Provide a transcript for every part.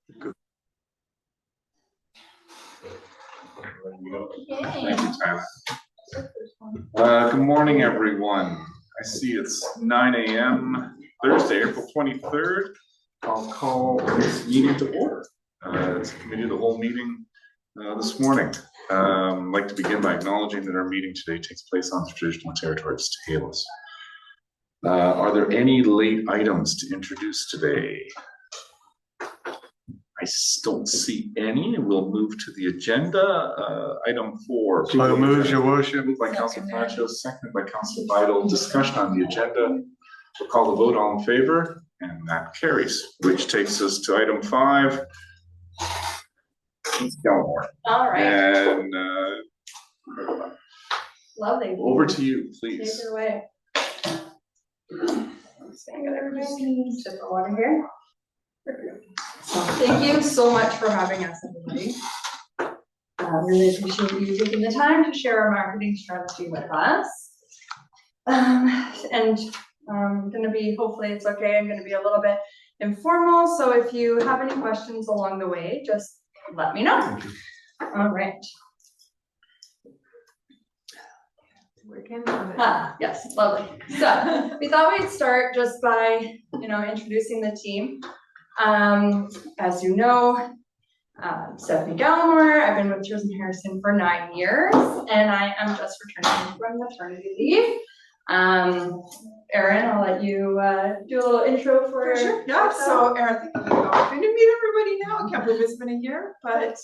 Thank you, Tyler. Good morning, everyone. I see it's 9 a.m. Thursday, April 23rd. I'll call this meeting to order. It's a committee of the whole meeting this morning. I'd like to begin by acknowledging that our meeting today takes place on the traditional territory of Chehalis. Are there any late items to introduce today? I don't see any. We'll move to the agenda. Item 4. So moves, your worship. Moved by Councilor Pacho, seconded by Councilor Vital. Discussion on the agenda. We'll call the vote. All in favor, and that carries. Which takes us to item 5. Gallimore. All right. And lovely. Over to you, please. Take it away. Stand everybody. Sip of water here. So thank you so much for having us, everybody. Really appreciate you taking the time to share our marketing strategy with us. And I'm going to be, hopefully it's okay, I'm going to be a little bit informal. So if you have any questions along the way, just let me know. All right. Yes, lovely. So we thought we'd start just by, introducing the team. As you know, Stephanie Gallimore. I've been with Tourism Harrison for 9 years, and I am just returning from maternity leave. Erin, I'll let you do a little intro for sure. Yeah, so Erin, thank you for the opportunity to meet everybody now. I can't believe it's been a year, but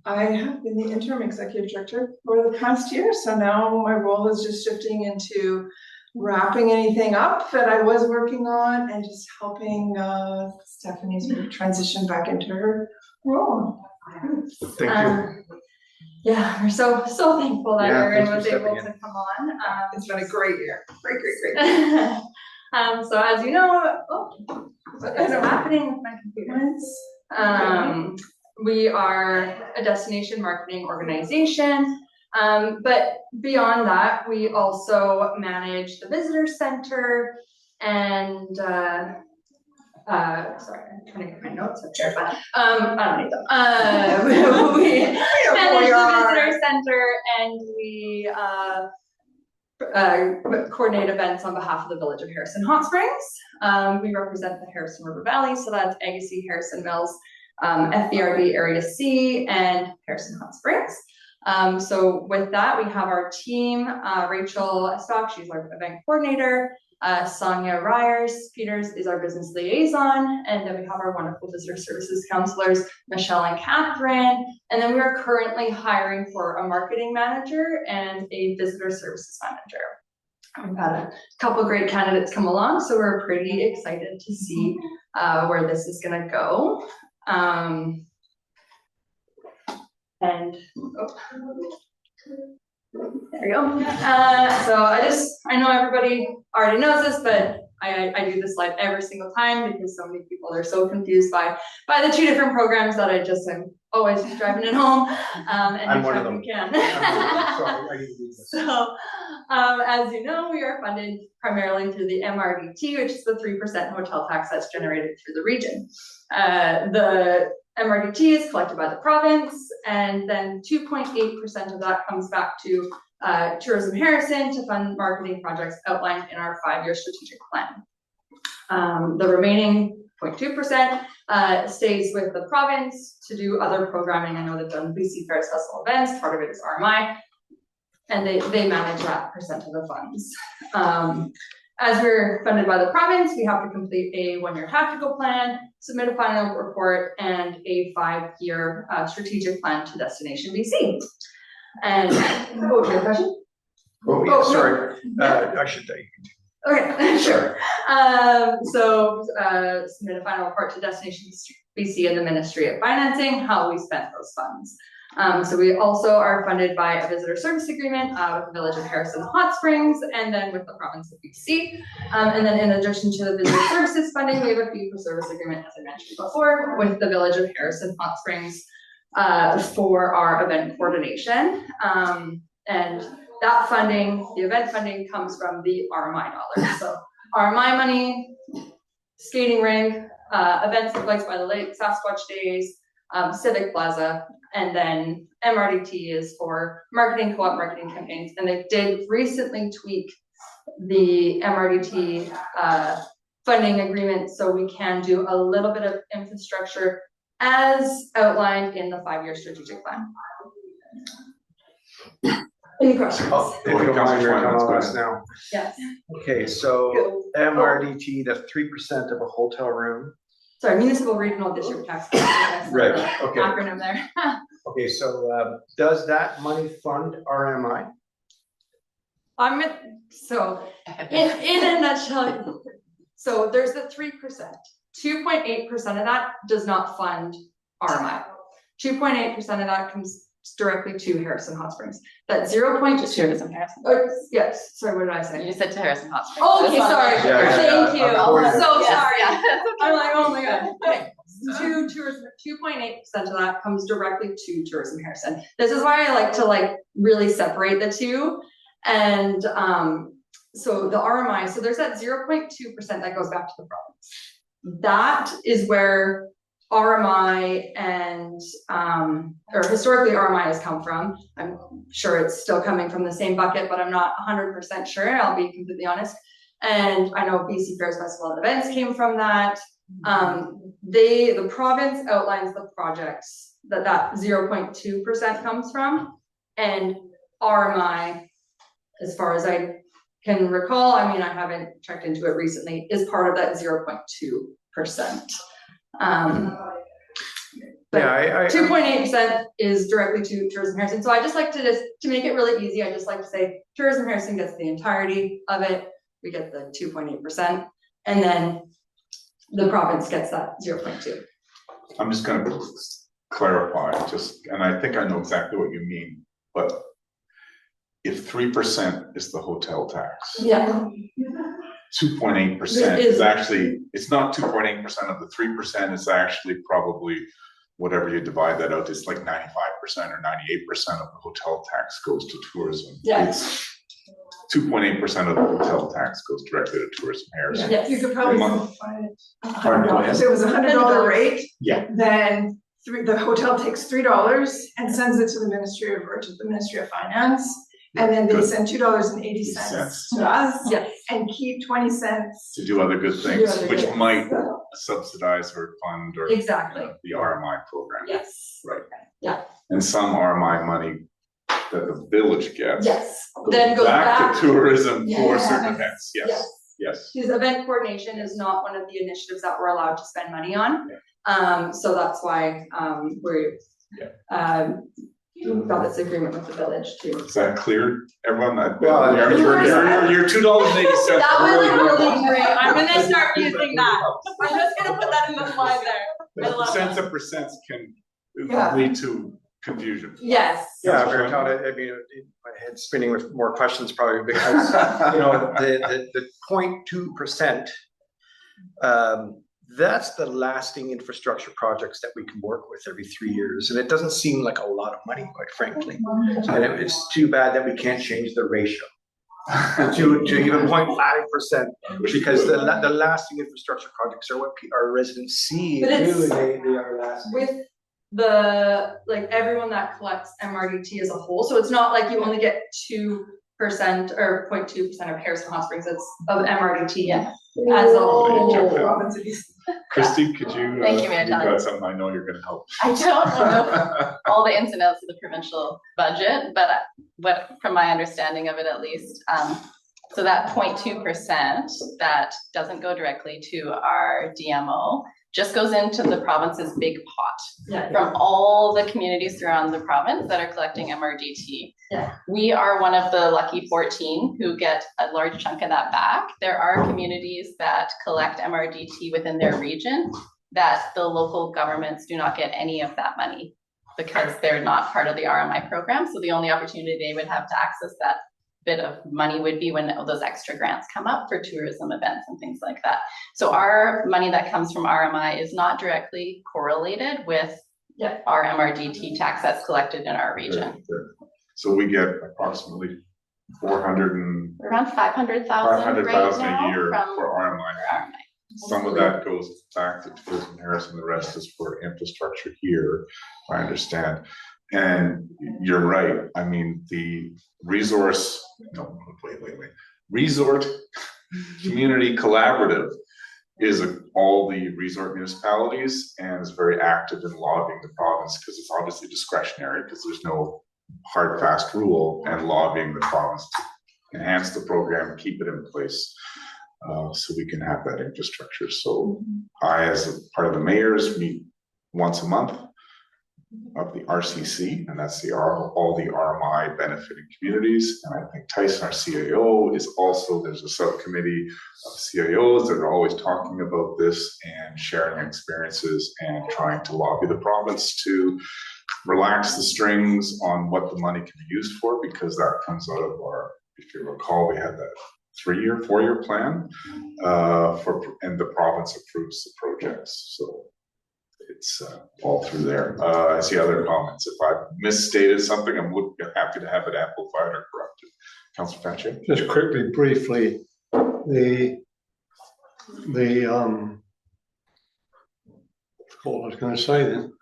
I have been the interim executive director for the past year. So now my role is just shifting into wrapping anything up that I was working on and just helping Stephanie sort of transition back into her role. Thank you. Yeah, we're so thankful that Erin was able to come on. It's been a great year. Great. So as you know, what is happening with my computer? We are a destination marketing organization. But beyond that, we also manage the visitor center and sorry, I'm trying to get my notes up here, but I don't need them. We manage the visitor center and we coordinate events on behalf of the Village of Harrison Hot Springs. We represent the Harrison River Valley, so that's Agassiz, Harrison Mills, FBRD Area C, and Harrison Hot Springs. So with that, we have our team, Rachel Stock, she's our event coordinator, Sonia Peters is our business liaison, and then we have our wonderful visitor services counselors, Michelle and Catherine, and then we are currently hiring for a marketing manager and a visitor services manager. We've had a couple great candidates come along, so we're pretty excited to see where this is going to go. And there we go. So I know everybody already knows this, but I do this slide every single time because so many people are so confused by the 2 different programs that I just am always driving it home. I'm one of them. Can. Sorry, So, as you know, we are funded primarily through the MRDT, which is the 3% hotel tax that's generated through the region. The MRDT is collected by the province, and then 2.8% of that comes back to Tourism Harrison to fund marketing projects outlined in our 5-year strategic plan. The remaining 0.2% stays with the province to do other programming. I know they've done BC Fairs Festival events, part of it is RMI, and they manage that percent of the funds. As we're funded by the province, we have to complete a 1-year tactical plan, submit a final report, and a 5-year strategic plan to Destination BC. And what was your question? Oh, yeah, sorry. I should say. Okay, sure. So submit a final report to Destination BC and the Ministry of Financing, how we spent those funds. So we also are funded by a visitor service agreement with the Village of Harrison Hot Springs and then with the province of BC. And then in addition to the visitor services funding, we have a fee for service agreement, as I mentioned before, with the Village of Harrison Hot Springs for our event coordination. And that funding, the event funding, comes from the RMI dollars. So RMI money, skating rink, events like Lights by the Lake, Sasquatch Days, Civic Plaza, and then MRDT is for marketing, co-op marketing campaigns. And they did recently tweak the MRDT funding agreement so we can do a little bit of infrastructure as outlined in the 5-year strategic plan. Any questions? Oh, if you don't mind, Rick, I'll ask now. Yes. Okay, so MRDT, that's 3% of a hotel room. Sorry, municipal regional district tax. Right, okay. Acronym there. Okay, so does that money fund RMI? In a nutshell, so there's the 3%. 2.8% of that does not fund RMI. 2.8% of that comes directly to Harrison Hot Springs. That 0.2. Tourism Harrison. Yes, sorry, what did I say? You said to Harrison Hot Springs. Oh, okay, sorry. Yeah, Thank you. I'm So Yes, sorry. yeah. I'm like, oh my god. Okay. 2.8% of that comes directly to Tourism Harrison. This is why I like to really separate the two. And so the RMI, so there's that 0.2% that goes back to the province. That is where RMI and or historically RMI has come from. I'm sure it's still coming from the same bucket, but I'm not 100% sure. I'll be completely honest. And I know BC Fairs Festival and Events came from that. The province outlines the projects that 0.2% comes from, and RMI, as far as I can recall, I mean, I haven't checked into it recently, is part of that 0.2%. But 2.8% is directly to Tourism Harrison. So I just like to make it really easy, I just like to say Tourism Harrison gets the entirety of it. We get the 2.8%, and then the province gets that 0.2. I'm just gonna clarify, and I think I know exactly what you mean, but if 3% is the hotel tax, Yeah. 2.8% is actually, it's not 2.8% of the 3%, it's actually probably whatever you divide that out, it's like 95% or 98% of the hotel tax goes to tourism. Yeah. It's 2.8% of the hotel tax goes directly to Tourism Harrison. Yes. You could probably Month. simplify it. Pardon, go ahead. If it was $100 rate, Yeah. then the hotel takes $3 and sends it to the Ministry of Finance. And then they Good. send $2.80 to us Yes. and keep 20 cents. To do other good Do things, other which good might things. subsidize or fund or Exactly. the RMI program. Yes. Right. Yeah. And some RMI money that the village gets. Yes. Then goes back to tourism for Yes. certain events, yes, yes. Because event coordination is not one of the initiatives that we're allowed to spend money on. So that's why we're we've got this agreement with the village too. Is that clear, everyone? Well, Your $2.80. That was really really great. I'm gonna start using that. I'm just gonna put that in the slide there. I love Percents that. of percents can Yeah. lead to confusion. Yes. Yeah, Veritata, I mean, my head's spinning with more questions probably because, the 0.2%, that's the lasting infrastructure projects that we can work with every 3 years. And it doesn't seem like a lot of money, quite frankly. And it's too bad that we can't change the ratio to even 0.5%, because the lasting infrastructure projects are what our residents see But and do, it's- and they are lasting. With everyone that collects MRDT as a whole, so it's not like you only get 2% or 0.2% of Harrison Hot Springs, it's of MRDT as a whole. Christy, could you? Thank you, You've Veritata. got something I know you're gonna help. I don't know all the ins and outs of the provincial budget, but from my understanding of it at least, so that 0.2% that doesn't go directly to our DMO just goes into the province's big pot from all the communities around the province that are collecting MRDT. Yeah. We are one of the lucky 14 who get a large chunk of that back. There are communities that collect MRDT within their region that the local governments do not get any of that money because they're not part of the RMI program. So the only opportunity they would have to access that bit of money would be when those extra grants come up for tourism events and things like that. So our money that comes from RMI is not directly correlated with our MRDT tax that's collected in our region. So we get approximately 400 and Around 500,000 right 500,000 now a year from for RMI. RMI. some of that goes back to Tourism Harrison, the rest is for infrastructure here, I understand. And you're right, I mean, the resort community collaborative is all the resort municipalities and is very active in lobbying the province because it's obviously discretionary because there's no hard fast rule, and lobbying the province to enhance the program, keep it in place, so we can have that infrastructure. So I, as a part of the mayors, meet once a month of the RCC, and that's all the RMI benefiting communities. And I think Tyson, our CAO, is also, there's a subcommittee of CAOs that are always talking about this and sharing experiences and trying to lobby the province to relax the strings on what the money can be used for, because that comes out of our, if you recall, we had that 3-year, 4-year plan and the province approves the projects. So it's all through there. I see other comments. If I've misstated something, I'm happy to have it amplified or corrected. Councillor Fatche. Just quickly, briefly, what I was going to say then.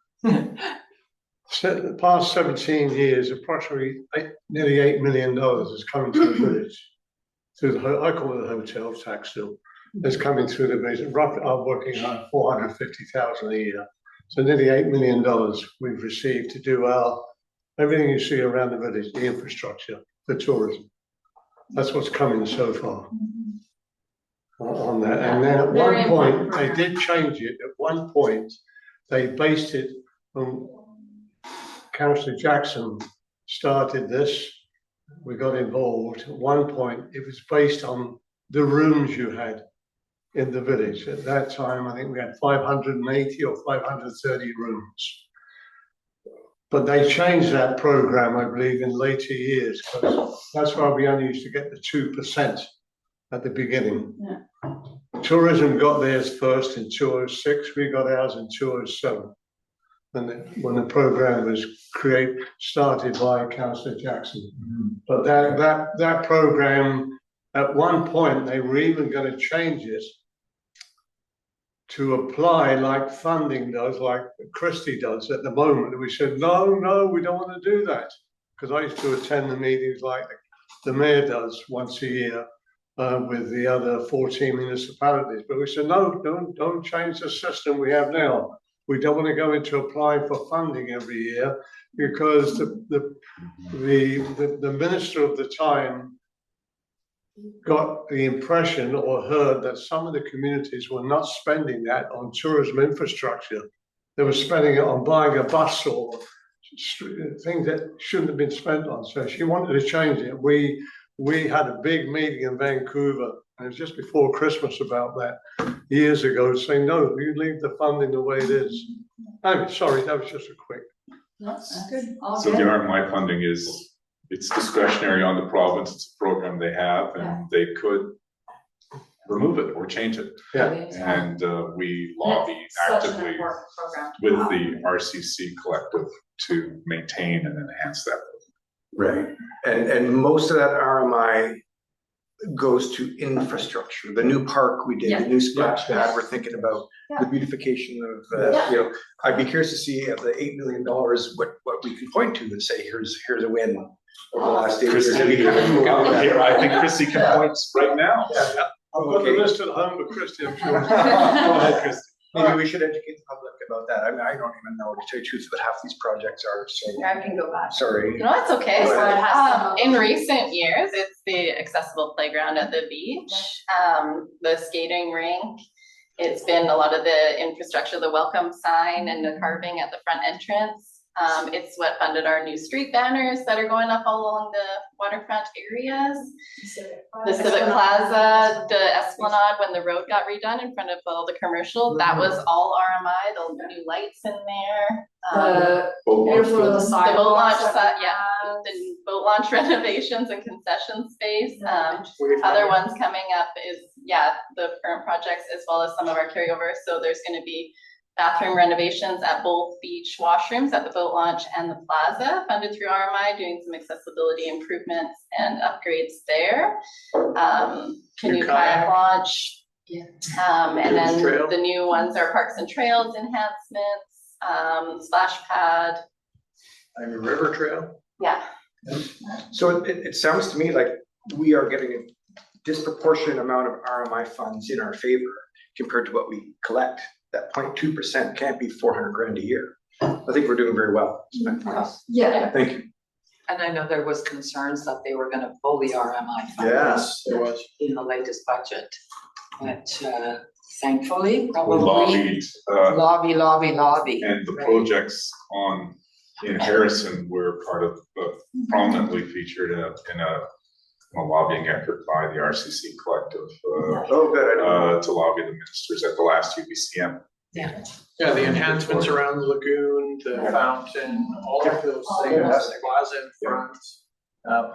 The past 17 years, approximately nearly $8 million is coming to the village through I call it the hotel tax still. It's coming through the village. Roughly, I'm working on 450,000 a year. So nearly $8 million we've received to do everything you see around the village, the infrastructure, the tourism. That's what's coming so far on that. And then at one point, they did change it. At one point, they based it on Councillor Jackson started this. We got involved. At one point, it was based on the rooms you had in the village. At that time, I think we had 580 or 530 rooms. But they changed that program, I believe, in later years, because that's why we only used to get the 2% at the beginning. Yeah. Tourism got theirs first in 2006. We got ours in 2007. When the program was started by Councillor Jackson. But that program, at one point, they were even going to change it to apply like funding does, like Christie does at the moment. And we said, no, we don't want to do that. Because I used to attend the meetings like the mayor does once a year with the other 14 municipalities. But we said, no, don't change the system we have now. We don't want to go into applying for funding every year, because the minister of the time got the impression or heard that some of the communities were not spending that on tourism infrastructure. They were spending it on buying a bus or things that shouldn't have been spent on. So she wanted to change it. We had a big meeting in Vancouver, and it was just before Christmas about that, years ago, saying, no, you leave the funding the way it is. I'm sorry, that was just a quick. That's good. So the RMI funding it's discretionary on the province. It's a program they have, and they could remove it or change it. Yeah. And we lobby actively with the RCC collective to maintain and enhance that. Right. And most of that RMI goes to infrastructure. The new park we did, the new splash pad, we're thinking about the beautification of, I'd be curious to see of the $8 million, what we can point to and say, here's a win over the last 8 years. I think Christy can point right now. Yeah. I've got the list at home, but Christy, I'm sure. Go ahead, Christy. Maybe we should educate the public about that. I mean, I don't even know, to tell you the truth, what half these projects are, so. I can go back. Sorry. No, it's okay. Go ahead. In recent years, it's the accessible playground at the beach, the skating rink. It's been a lot of the infrastructure, the welcome sign and the carving at the front entrance. It's what funded our new street banners that are going up all along the waterfront areas. The Civic Plaza, the Esplanade, when the road got redone in front of all the commercial, that was all RMI, the new lights in there. The boat launch, the boat launch renovations and concession space. Other ones coming up is, the current projects as well as some of our carryovers. So there's going to be bathroom renovations at both beach washrooms at the boat launch and the plaza, funded through RMI, doing some accessibility improvements and upgrades there. Canoe kayak launch, And then Trail. the new ones are parks and trails enhancements, splash pad. I'm a river trail. Yeah. So it sounds to me like we are getting a disproportionate amount of RMI funds in our favor compared to what we collect. That 0.2% can't be 400 grand a year. I think we're doing very well. That's my point. Yeah. Thank you. And I know there was concerns that they were gonna pull the RMI funds. Yes, there was. In the latest budget, but thankfully, We probably lobbied, lobby. and the Right. projects in Harrison were part of, prominently featured in a lobbying effort by the RCC collective, Oh, good. I know. to lobby the ministers at the last UBCM. Yeah, the enhancements around the lagoon, the fountain, all of those things, the plaza in front.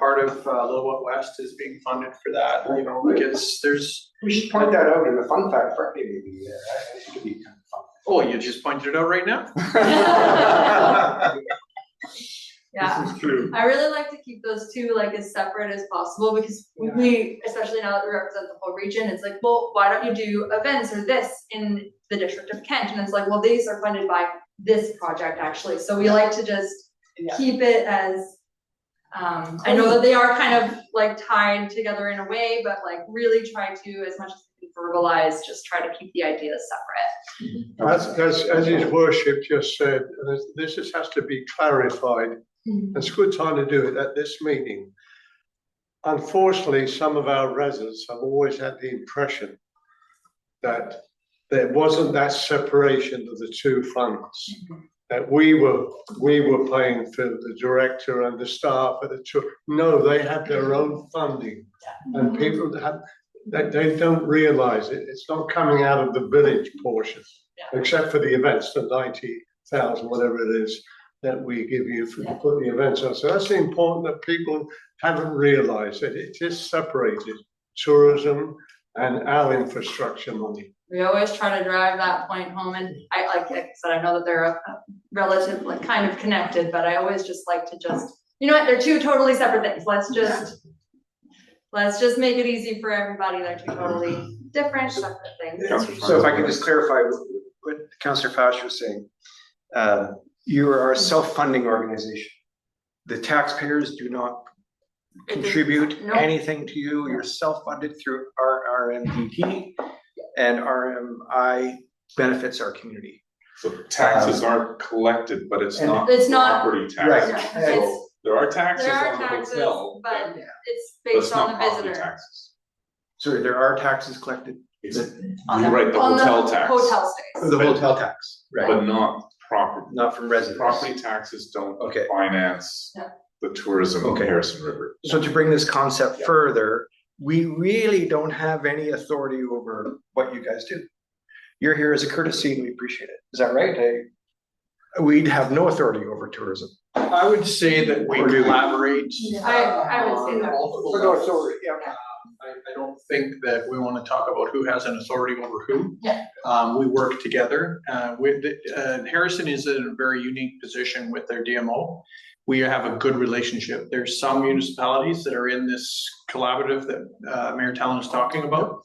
Part of Lillooet West is being funded for that, you know, because there's, We should point that out in the fun fact Friday, maybe. I think it'd be kind of oh, you just pointed it out right now? fun. Yeah. This is true. I really like to keep those two like as separate as possible because we, especially now that we represent the whole region, it's like, well, why don't you do events or this in the district of Kent? And it's like, well, these are funded by this project actually. So we like to just keep it as, I know that they are kind of like tied together in a way, but like really try to, as much as we can verbalize, just try to keep the ideas separate. As his worship just said, and this just has to be clarified. It's a good time to do it at this meeting. Unfortunately, some of our residents have always had the impression that there wasn't that separation of the two funds. That we were paying for the director and the staff at the church. No, they had their own funding, and people they don't realise it. It's not coming out of the village portion, except for the events, the 90,000, whatever it is, that we give you for to put the events on. So that's important that people haven't realised that it is separated tourism and our infrastructure money. We always try to drive that point home, and like I said, I know that they're a relative, like kind of connected, but I always just like to just, you know what, they're two totally separate things. Let's just make it easy for everybody. They're two totally different, separate things. So if I could just clarify what Councillor Fash was saying. You are a self-funding organization. The taxpayers do not contribute No. anything to you. You're self-funded through our RMDT, and RMI benefits our community. So taxes are collected, but it's not It's not- property taxes. Right. Yeah, So there are taxes There are on the taxes, hotel, but but it's it's based on not the property visitor. taxes. So there are taxes collected, It's, On you're the- right, the On the hotel tax, hotel stays. the hotel tax, right? but not property. Not from residents. Property taxes don't Okay. finance Yeah. the tourism of Okay. Harrison River. So to bring this concept Yeah. further, we really don't have any authority over what you guys do. You're here as a courtesy and we appreciate it. Is that right? We'd have no authority over tourism. I would say that we Or do we? collaborate. I would say on that. multiple For no levels. authority, yeah. I don't think that we want to talk about who has an authority over who. Yeah. We work together. Harrison is in a very unique position with their DMO. We have a good relationship. There's some municipalities that are in this collaborative that Mayor Talon is talking about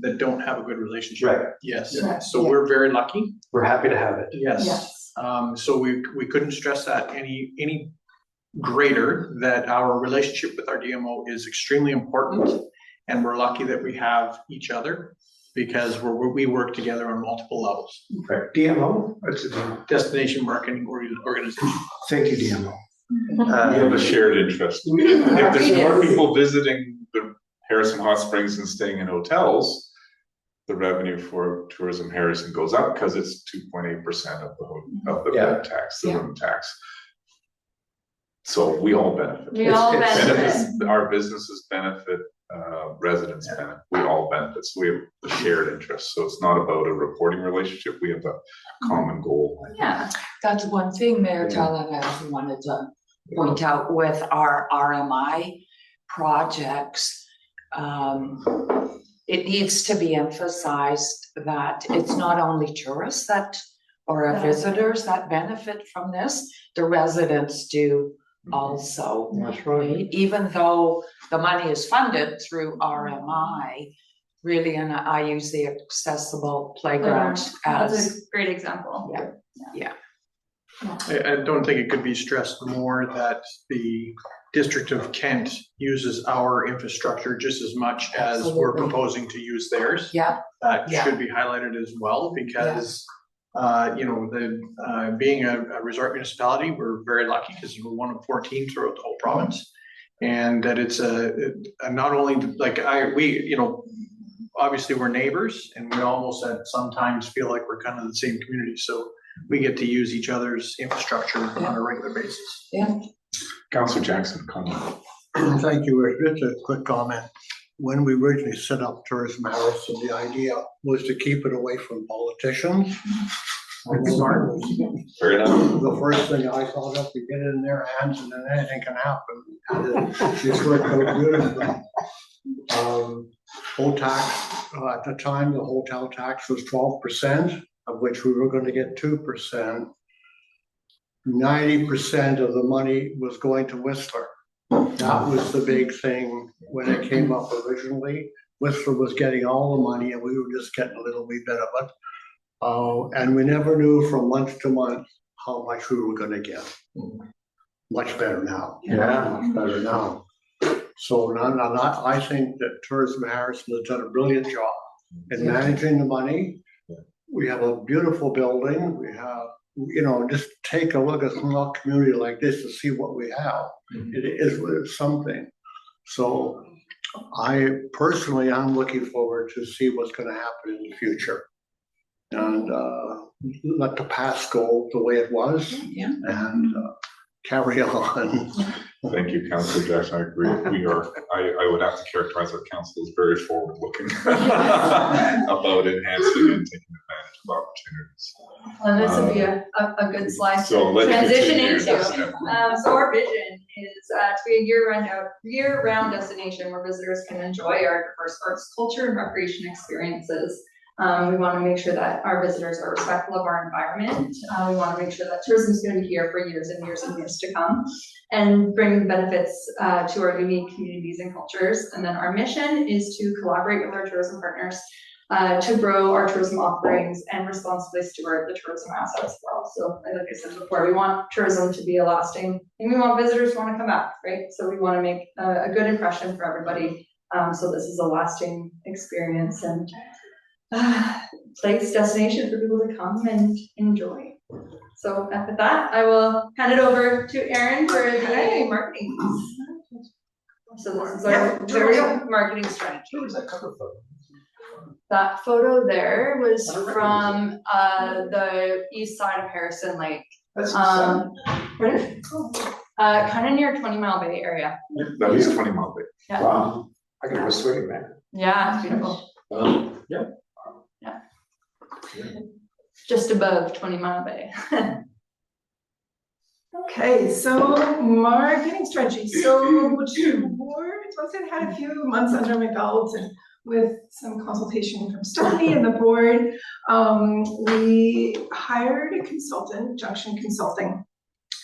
that don't have a good relationship. Right. Yes, Yeah. so we're very lucky. We're happy to have it. Yes. Yes. So we couldn't stress that any greater, that our relationship with our DMO is extremely important. And we're lucky that we have each other because we work together on multiple levels. Right. DMO? What's the DMO? Destination Marketing Organization. Thank you, DMO. We have a shared interest. If there's more people visiting the Harrison Hot Springs and staying in hotels, the revenue for Tourism Harrison goes up because it's 2.8% of the Yeah. room tax, the room tax. So we all benefit. We all It's- benefit. Benefits, our businesses benefit, residents benefit, we all benefit, so we have a shared interest, so it's not about a reporting relationship, we have a common goal. Yeah. That's one thing Mayor Yeah. Talon has wanted to point out with our RMI projects. It needs to be emphasized that it's not only tourists or visitors that benefit from this, the residents do also. That's right. Even though the money is funded through RMI, really, and I use the accessible playground That's as, a great example. I don't think it could be stressed more that the District of Kent uses our infrastructure just as much as we're Absolutely. proposing to use theirs. yeah, That Yeah. should be highlighted as well, because, being a resort municipality, we're very lucky because we're one of 14 throughout the whole province. And that it's not only obviously we're neighbors, and we almost at sometimes feel like we're kind of the same community. So we get to use each other's infrastructure on a regular basis. Councillor Jackson, comment. Thank you, Rich. Just a quick comment. When we originally set up Tourism Harrison, the idea was to keep it away from politicians. Smart. Fair enough. The first thing I thought of, to get it in their hands and then anything can happen. And it's worked out beautifully. Tax, at the time, the hotel tax was 12%, of which we were going to get 2%. 90% of the money was going to Whistler. That was the big thing when it came up originally. Whistler was getting all the money and we were just getting a little wee bit of it. And we never knew from month to month how much we were gonna get. Much better now. Yeah. Much better now. So I think that Tourism Harrison has done a brilliant job in managing the money. We have a beautiful building. We have, just take a look at a small community like this to see what we have. It is something. So I personally, I'm looking forward to see what's gonna happen in the future. And let the past go the way it was and carry on. Thank you, Councillor Jackson. I agree. I would have to characterize our council as very forward-looking about enhancing and taking advantage of opportunities. And this would be a good slide So to let's transition continue. into. So our vision is to be a year-round destination where visitors can enjoy our diverse arts, culture, and recreation experiences. We want to make sure that our visitors are respectful of our environment. We want to make sure that tourism is going to be here for years and years and years to come and bring benefits to our unique communities and cultures. And then our mission is to collaborate with our tourism partners to grow our tourism offerings and responsibly steward the tourism assets as well. So like I said before, we want tourism to be a lasting, and we want visitors to want to come back, right? So we want to make a good impression for everybody. So this is a lasting experience and place, destination for people to come and enjoy. So with that, I will hand it over to Erin for the marketing piece. So this is our marketing strategy. That photo there was from the east side of Harrison Lake. Kind of near 20 Mile Bay area. That is 20 Mile Bay. Yeah. Wow. I can go swimming there. Yeah, it's beautiful. Yeah. Just above 20 Mile Bay. Okay, so marketing strategy. So once I've had a few months under my belt and with some consultation from Stephanie and the board, we hired a consultant, Junction Consulting,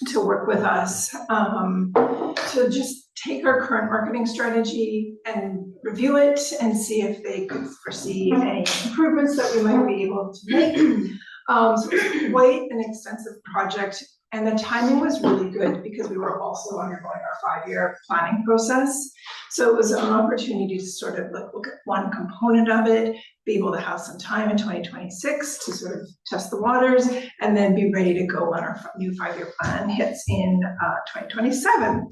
to work with us to just take our current marketing strategy and review it and see if they could foresee any improvements that we might be able to make. So it's quite an extensive project, and the timing was really good because we were also undergoing our 5-year planning process. So it was an opportunity to sort of look at one component of it, be able to have some time in 2026 to sort of test the waters, and then be ready to go when our new 5-year plan hits in 2027.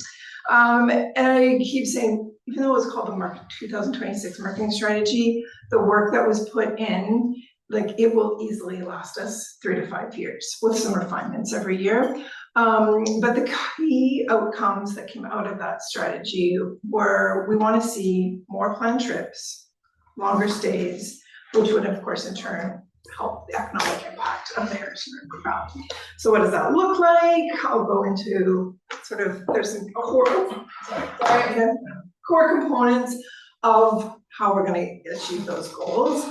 And I keep saying, even though it was called the 2026 marketing strategy, the work that was put in, it will easily last us 3 to 5 years with some refinements every year. But the key outcomes that came out of that strategy were, we want to see more planned trips, longer stays, which would of course in turn help the economic impact of the Harrison River Belt. So what does that look like? I'll go into sort of, there's some core components of how we're going to achieve those goals.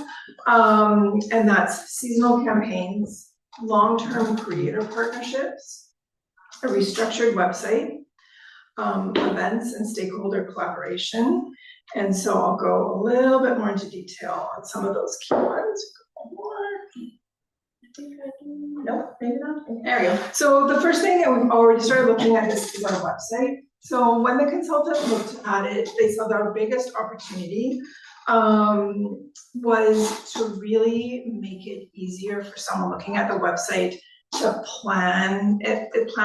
And that's seasonal campaigns, long-term creator partnerships, a restructured website, events and stakeholder collaboration. And so I'll go a little bit more into detail on some of those key ones. Nope, maybe not. There we go. So the first thing that we've already started looking at is our website. So when the consultant looked at it, they saw that our biggest opportunity was to really make it easier for someone looking at the website to plan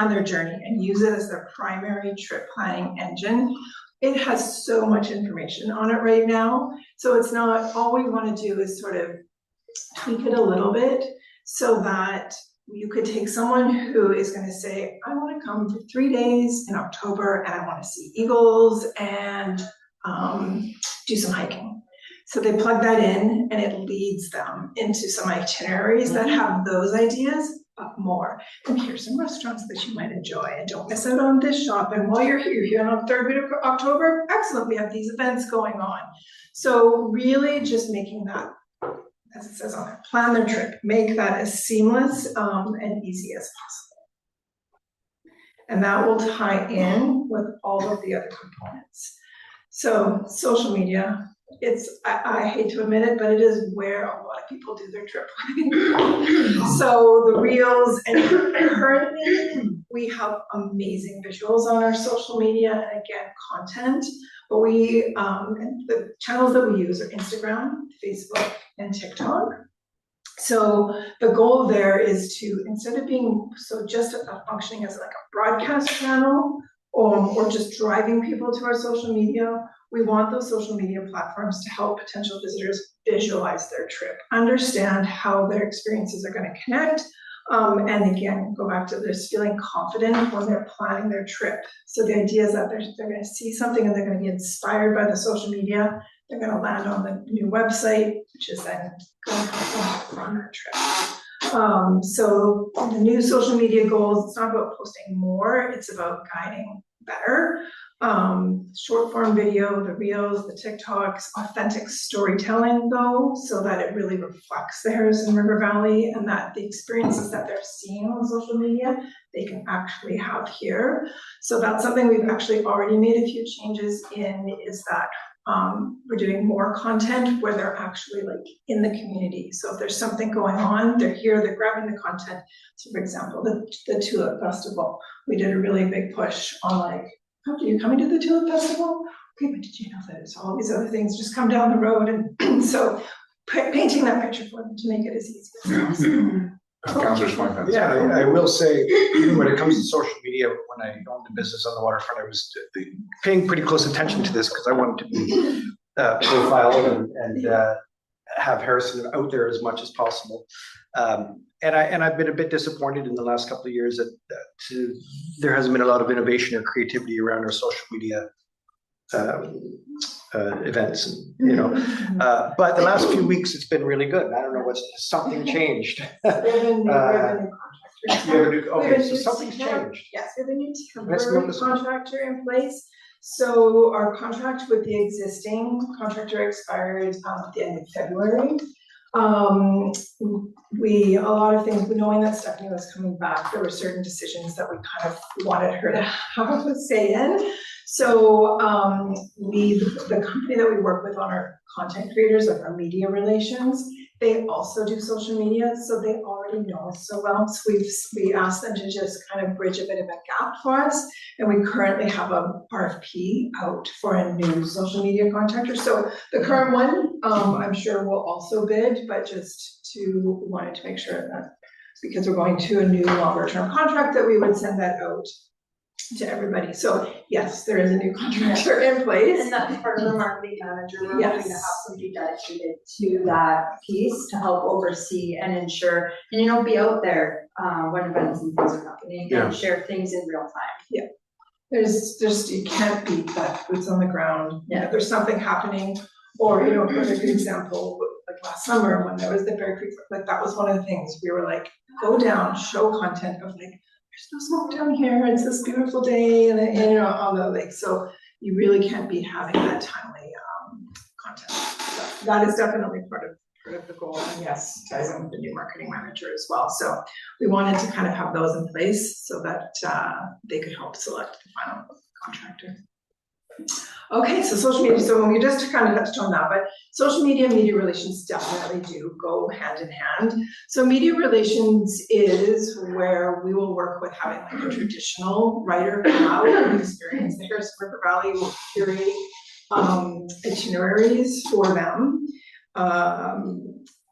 their journey and use it as their primary trip planning engine. It has so much information on it right now. So it's not, all we want to do is sort of tweak it a little bit so that you could take someone who is going to say, I want to come for 3 days in October and I want to see eagles and do some hiking. So they plug that in and it leads them into some itineraries that have those ideas, but more. And here's some restaurants that you might enjoy, and don't miss out on this shop. And while you're here on the 3rd week of October, excellent, we have these events going on. So really just making that, as it says on it, plan their trip, make that as seamless and easy as possible. And that will tie in with all of the other components. So social media, I hate to admit it, but it is where a lot of people do their trip planning. So the reels, and currently we have amazing visuals on our social media and again, content, but we, and the channels that we use are Instagram, Facebook, and TikTok. So the goal there is to, instead of being just functioning as like a broadcast channel or just driving people to our social media, we want those social media platforms to help potential visitors visualize their trip, understand how their experiences are going to connect, and again, go back to this feeling confident when they're planning their trip. So the idea is that they're going to see something and they're going to be inspired by the social media. They're going to land on the new website, which is then going to help them run their trip. So the new social media goals, it's not about posting more, it's about guiding better. Short form video, the reels, the TikToks, authentic storytelling though, so that it really reflects the Harrison River Valley and that the experiences that they're seeing on social media, they can actually have here. So that's something we've actually already made a few changes in, is that we're doing more content where they're actually like in the community. So if there's something going on, they're here, they're grabbing the content. So for example, the Tulip Festival, we did a really big push on like, oh, are you coming to the Tulip Festival? Okay, but did you know that there's all these other things just come down the road? And so painting that picture for them to make it as easy as possible. Councillor Schweinfeld. Yeah, I will say, even when it comes to social media, when I owned the business on the waterfront, I was paying pretty close attention to this because I wanted to be profiled and have Harrison out there as much as possible. And I've been a bit disappointed in the last couple of years that there hasn't been a lot of innovation or creativity around our social media events, and, you know, but the last few weeks it's been really good. I don't know what's something changed. We have a new contractor. Okay, so something's changed. Yes, we have a new temporary contractor in place. So our contract with the existing contractor expired at the end of February. A lot of things, knowing that Stephanie was coming back, there were certain decisions that we kind of wanted her to have a say in. So the company that we work with on our content creators, like our media relations, they also do social media, so they already know us so well. So we asked them to just kind of bridge a bit of a gap for us, and we currently have a RFP out for a new social media contractor. So the current one, I'm sure will also bid, but just wanted to make sure that because we're going to a new longer term contract that we would send that out to everybody. So yes, there is a new contractor in place. And that's part of the marketing manager. We're Yes. going to have somebody dedicated to that piece to help oversee and ensure, and be out there when events and things are happening Yeah. and share things in real time. There's just, you can't beat that boots on the ground. Yeah. If there's something happening, or, a perfect example, like last summer when there was the Bear Creek, like that was one of the things we were like, go down, show content of like, there's no smoke down here, it's this beautiful day, and on the lake. So you really can't beat having that timely content. So that is definitely part of the goal, and yes, ties in with the new marketing manager as well. So we wanted to kind of have those in place so that they could help select the final contractor. Okay, so social media, so we just kind of touched on that, but social media and media relations definitely do go hand in hand. So media relations is where we will work with having like a traditional writer come out and experience the Harrison River Valley. Will curate itineraries for them.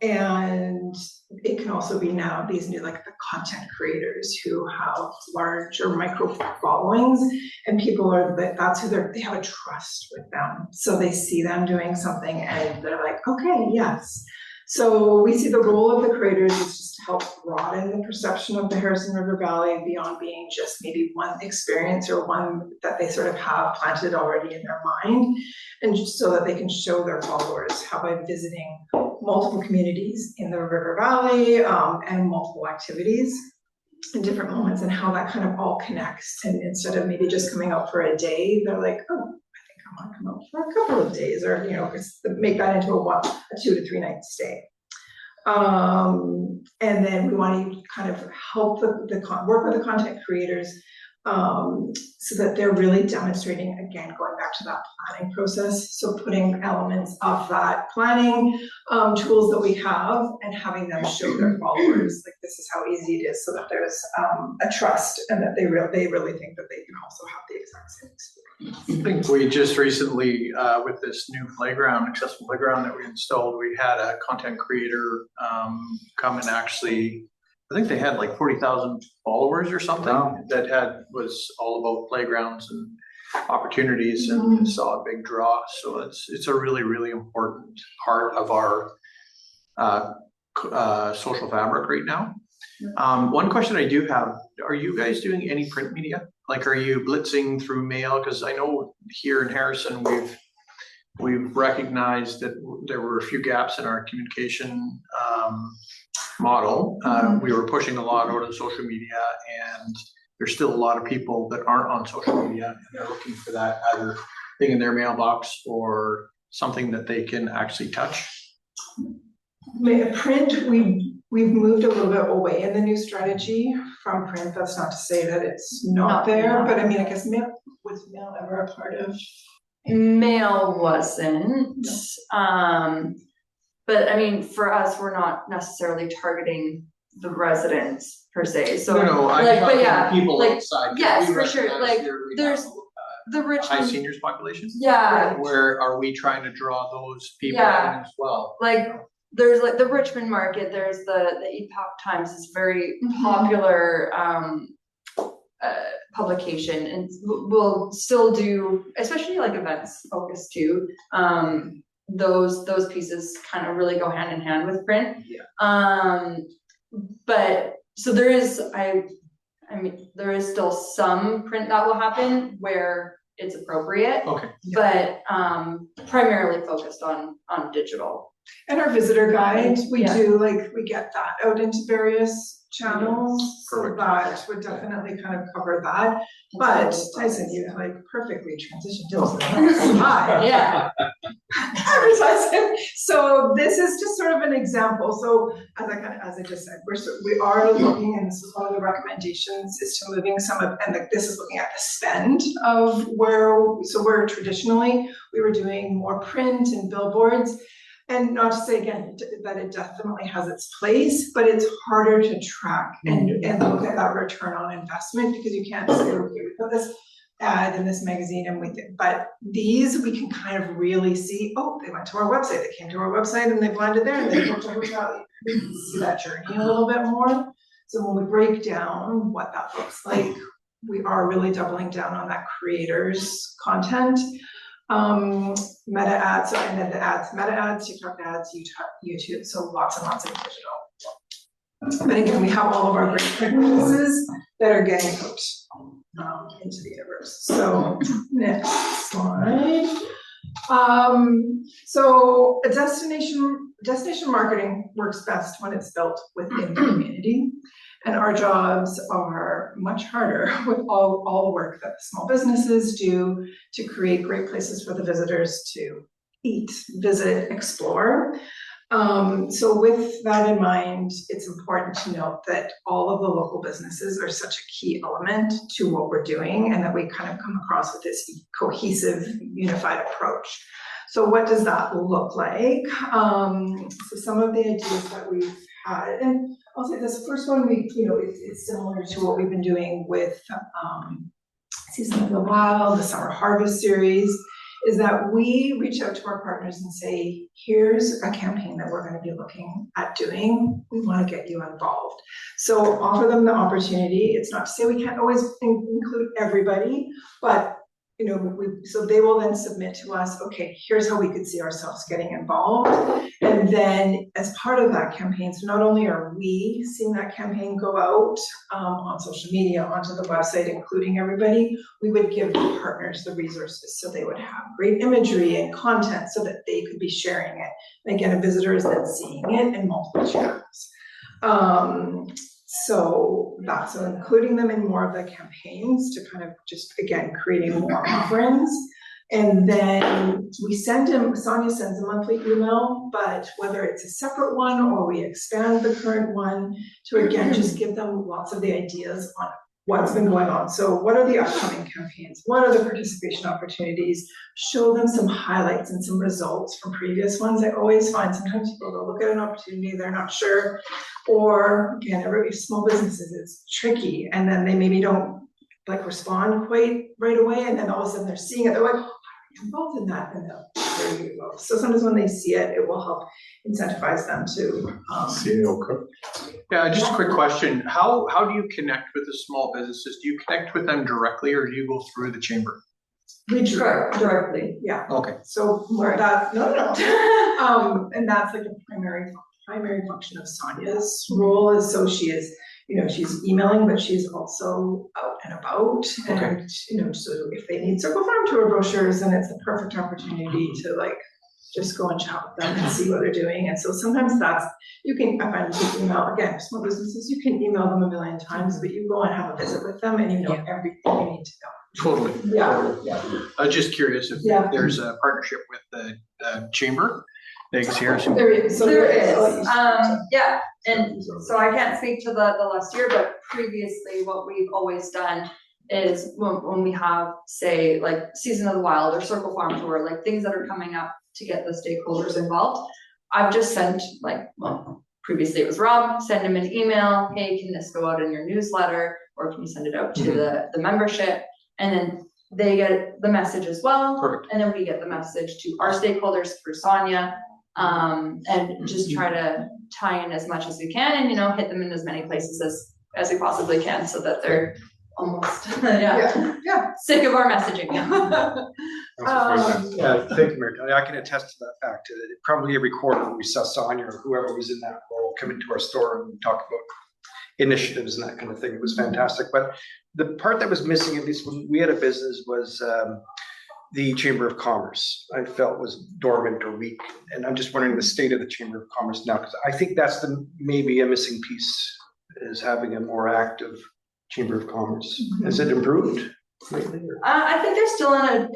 And it can also be now these new like the content creators who have large or micro followings, and people are that's who they have a trust with them. So they see them doing something and they're like, okay, yes. So we see the role of the creators is just to help broaden the perception of the Harrison River Valley beyond being just maybe one experience or one that they sort of have planted already in their mind, and just so that they can show their followers how by visiting multiple communities in the River Valley and multiple activities in different moments, and how that kind of all connects. And instead of maybe just coming out for a day, they're like, oh, I want to come out for a couple of days, or make that into a 2 to 3 night stay. And then we want to kind of help work with the content creators so that they're really demonstrating, again, going back to that planning process. So putting elements of that planning tools that we have and having them show their followers, like this is how easy it is, so that there's a trust and that they really think that they can also have the exact same experience. I think we just recently, with this new playground, accessible playground that we installed, we had a content creator come and actually, I think they had like 40,000 followers or something. Wow. That was all about playgrounds and opportunities, and saw a big draw. So it's a really, really important part of our social fabric right now. One question I do have, are you guys doing any print media? Like, are you blitzing through mail? Because I know here in Harrison, we've recognized that there were a few gaps in our communication model. We were pushing a lot over to social media, and there's still a lot of people that aren't on social media, and they're looking for that either thing in their mailbox or something that they can actually touch. Print, we've moved a little bit away in the new strategy from print. That's not to say that it's not there, but I mean, I guess was mail ever a part of? Mail wasn't, but I mean, for us, we're not necessarily targeting the residents per se, so. No, I'm like, talking but yeah, people like, outside. yes, We for sure, recognize like, we there's have, the high Richmond, seniors population. yeah, Where are we trying to draw those people Yeah. in as well? like, there's like the Richmond market, there's the Epoch Times is very popular publication, and we'll still do, especially like events focused too. Those pieces kind of really go hand in hand with print. Yeah. But so there is, I mean, there is still some print that will happen where it's appropriate. Okay. But primarily focused on digital. And our visitor guide, we Yeah. do we get that out into various channels, so Perfect. that would definitely kind of cover that. But Tyson, you perfectly transitioned to the slide. Yeah. Advertising. So this is just sort of an example. So as I just said, we are looking, and this is one of the recommendations, is to moving some of, and this is looking at the spend of where traditionally we were doing more print and billboards. And not to say again that it definitely has its place, but it's harder to track and look at that return on investment, because you can't say, okay, we put this ad in this magazine and but these we can kind of really see, oh, they went to our website, they came to our website and they landed there and they booked a hotel. We can see that journey a little bit more. So when we break down what that looks like, we are really doubling down on that creators content. Meta ads, and then the ads, meta ads, TikTok ads, YouTube, so lots and lots of digital. But again, we have all of our great practices that are getting out into the universe. So next slide. So a destination marketing works best when it's built within the community. And our jobs are much harder with all the work that the small businesses do to create great places for the visitors to eat, visit, explore. So with that in mind, it's important to note that all of the local businesses are such a key element to what we're doing, and that we kind of come across with this cohesive, unified approach. So what does that look like? So some of the ideas that we've had, and I'll say this first one, it's similar to what we've been doing with Season of the Wild, the Summer Harvest series, is that we reach out to our partners and say, here's a campaign that we're going to be looking at doing. We want to get you involved. So offer them the opportunity. It's not to say we can't always include everybody, but so they will then submit to us, okay, here's how we could see ourselves getting involved. And then as part of that campaign, so not only are we seeing that campaign go out on social media, onto the website, including everybody, we would give the partners the resources so they would have great imagery and content so that they could be sharing it. And again, a visitor is then seeing it in multiple channels. So including them in more of the campaigns to kind of just, again, creating more offerings. And then Sonia sends a monthly email, but whether it's a separate one or we expand the current one to, again, just give them lots of the ideas on what's been going on. So what are the upcoming campaigns? What are the participation opportunities? Show them some highlights and some results from previous ones. I always find sometimes people go look at an opportunity, they're not sure, or again, every small businesses, it's tricky, and then they maybe don't respond quite right away, and then all of a sudden they're seeing it, they're like, oh, I'm involved in that, and there you go. So sometimes when they see it, it will help incentivize them to Yeah, just a quick question. How do you connect with the small businesses? Do you connect with them directly, or do you go through the chamber? We directly, yeah. Okay. So that and that's like a primary function of Sonia's role, is so she is, she's emailing, but she's also out and about. Okay. And so if they need Circle Farm tour brochures, then it's the perfect opportunity to just go and chat with them and see what they're doing. And so sometimes you can email, again, small businesses, you can email them a million times, but you go and have a visit with them and everything you need to know. Totally. Yeah. I was just curious if there's a partnership with the chamber. Thanks, Harrison. There is. Yeah, and so I can't speak to the last year, but previously what we've always done is when we have, say, Season of the Wild or Circle Farm Tour, things that are coming up to get the stakeholders involved, I've just sent, previously it was Rob, send him an email, hey, can this go out in your newsletter, or can you send it out to the membership? And then they get the message as well. Perfect. And then we get the message to our stakeholders through Sonia, and just try to tie in as much as we can, and hit them in as many places as we possibly can, so that they're almost sick of our messaging. Thank you, Mary. I can attest to that fact. Probably every quarter we saw Sonia or whoever was in that role come into our store and talk about initiatives and that kind of thing. It was fantastic. But the part that was missing, at least when we had a business, was the Chamber of Commerce. I felt was dormant or weak, and I'm just wondering the state of the Chamber of Commerce now, because I think that's maybe a missing piece, is having a more active Chamber of Commerce. Has it improved lately? I think they're still in an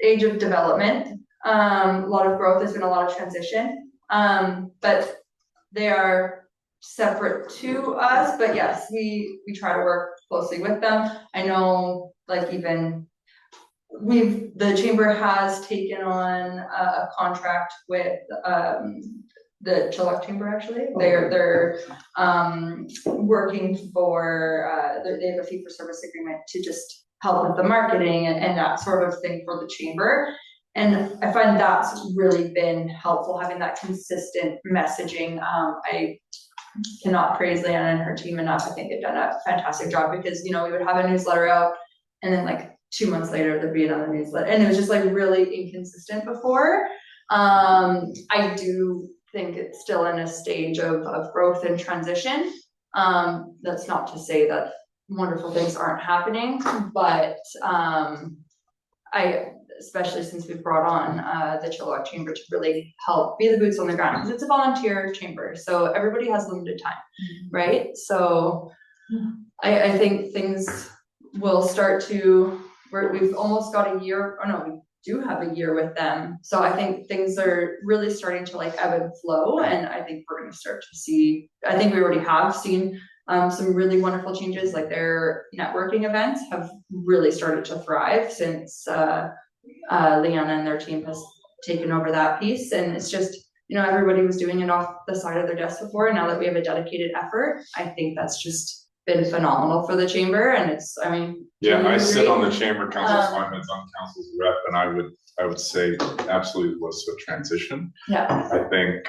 age of development. A lot of growth, there's been a lot of transition, but they are separate to us. But yes, we try to work closely with them. I know, even the chamber has taken on a contract with the Chilliwack Chamber, actually. They're working for, they have a fee for service agreement to just help with the marketing and that sort of thing for the chamber. And I find that's really been helpful, having that consistent messaging. I cannot praise Leanna and her team enough. I think they've done a fantastic job, because, we would have a newsletter out, and then 2 months later there'd be another newsletter, and it was just really inconsistent before. I do think it's still in a stage of growth and transition. That's not to say that wonderful things aren't happening, but especially since we've brought on the Chilliwack Chamber to really help be the boots on the ground, because it's a volunteer chamber, so everybody has limited time, right? So I think things will start to, we've almost got a year, do have a year with them. So I think things are really starting to like ebb and flow, and I think we're gonna start to see, I think we already have seen some really wonderful changes, like their networking events have really started to thrive since Leanna and their team has taken over that piece. And it's just, everybody was doing it off the side of their desk before, and now that we have a dedicated effort, I think that's just been phenomenal for the chamber. And it's, Yeah, I sit on the chamber council, so I'm its own council's rep, and I would say absolutely was a transition. Yeah. I think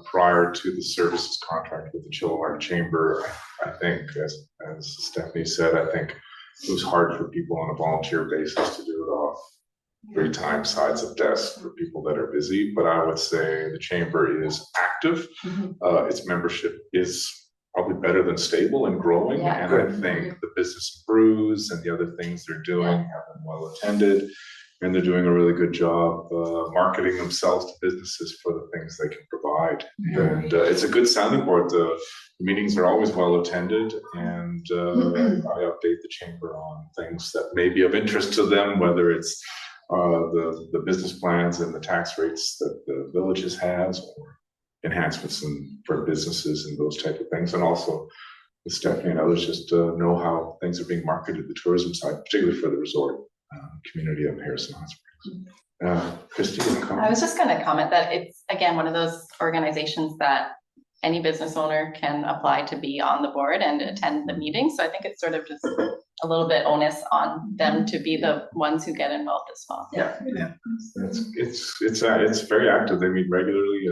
prior to the services contract with the Chilliwack Chamber, I think as Stephanie said, I think it was hard for people on a volunteer basis to do it off 3 times sides of desk for people that are busy. But I would say the chamber is active. Its membership is probably better than stable and growing. Yeah. And I think the business brews and the other things they're doing have been well attended. And they're doing a really good job marketing themselves to businesses for the things they can provide. And it's a good sounding board. The meetings are always well attended, and I update the chamber on things that may be of interest to them, whether it's the business plans and the tax rates that the villages has, or enhancements for businesses and those type of things. And also with Stephanie and others, just know how things are being marketed, the tourism side, particularly for the resort community of Harrison Hot Springs. Christy, I was just going to comment that it's, again, one of those organizations that any business owner can apply to be on the board and attend the meeting. So I think it's sort of just a little bit onus on them to be the ones who get involved as well. Yeah. It's very active. They meet regularly.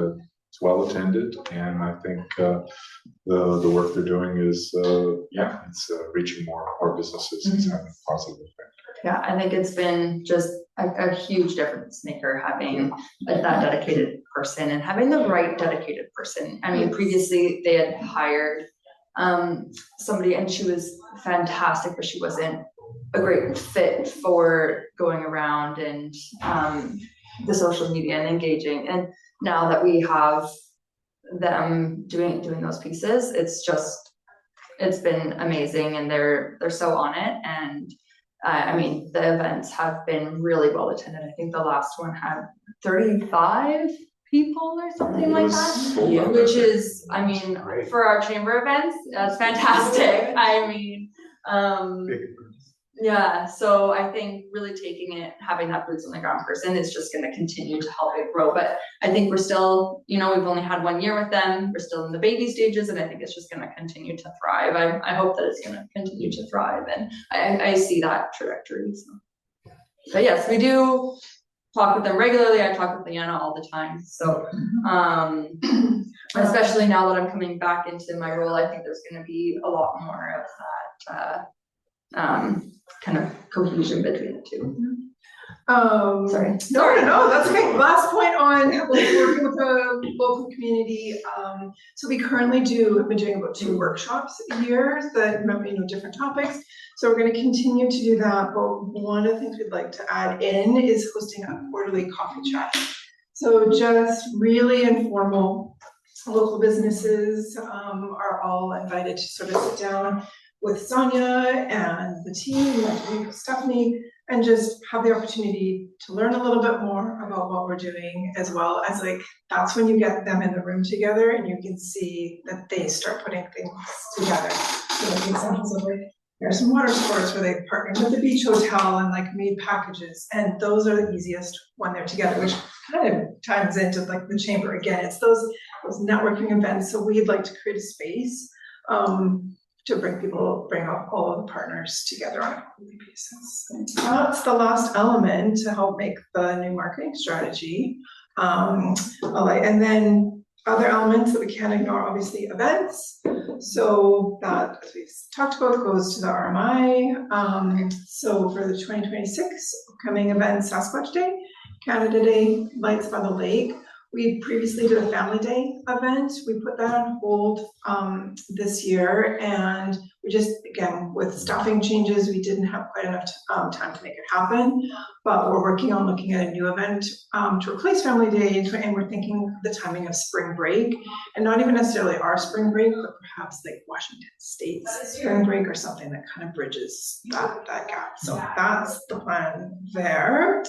It's well attended, and I think the work they're doing is it's reaching more businesses. It's having a positive effect. Yeah, I think it's been just a huge difference maker having that dedicated person and having the right dedicated person. Previously they had hired somebody, and she was fantastic, but she wasn't a great fit for going around and the social media and engaging. And now that we have them doing those pieces, it's been amazing, and they're so on it. And the events have been really well attended. I think the last one had 35 people or something like that, which is, for our chamber events, that's fantastic. Yeah, so I think really taking it, having that boots on the ground person is just going to continue to help it grow. But I think we're still, we've only had 1 year with them. We're still in the baby stages, and I think it's just going to continue to thrive. I hope that it's going to continue to thrive, and I see that trajectory. So. But yes, we do talk with them regularly. I talk with Leanna all the time. So especially now that I'm coming back into my role, I think there's going to be a lot more of that kind of cohesion between the two. Sorry. No, that's okay. Last point on working with the local community. So we currently have been doing about 2 workshops a year that different topics. So we're going to continue to do that. But one of the things we'd like to add in is hosting a quarterly coffee chat. So just really informal. Local businesses are all invited to sort of sit down with Sonia and the team, with Stephanie, and just have the opportunity to learn a little bit more about what we're doing, as well as that's when you get them in the room together and you can see that they start putting things together. So examples of there's some water sports where they've partnered with the beach hotel and made packages, and those are the easiest when they're together, which kind of ties into the chamber again. It's those networking events. So we'd like to create a space to bring up all of the partners together on a quarterly basis. That's the last element to help make the new marketing strategy. And then other elements that we can't ignore, obviously events. So that, as we've talked about, goes to the RMI. So for the 2026 upcoming events, Sasquatch Day, Canada Day, Lights by the Lake. We previously did a Family Day event. We put that on hold this year, and we just, again, with staffing changes, we didn't have quite enough time to make it happen. But we're working on looking at a new event to replace Family Day, and we're thinking the timing of spring break, and not even necessarily our spring break, but perhaps Washington State's spring break or something that kind of bridges that gap. So that's the plan there.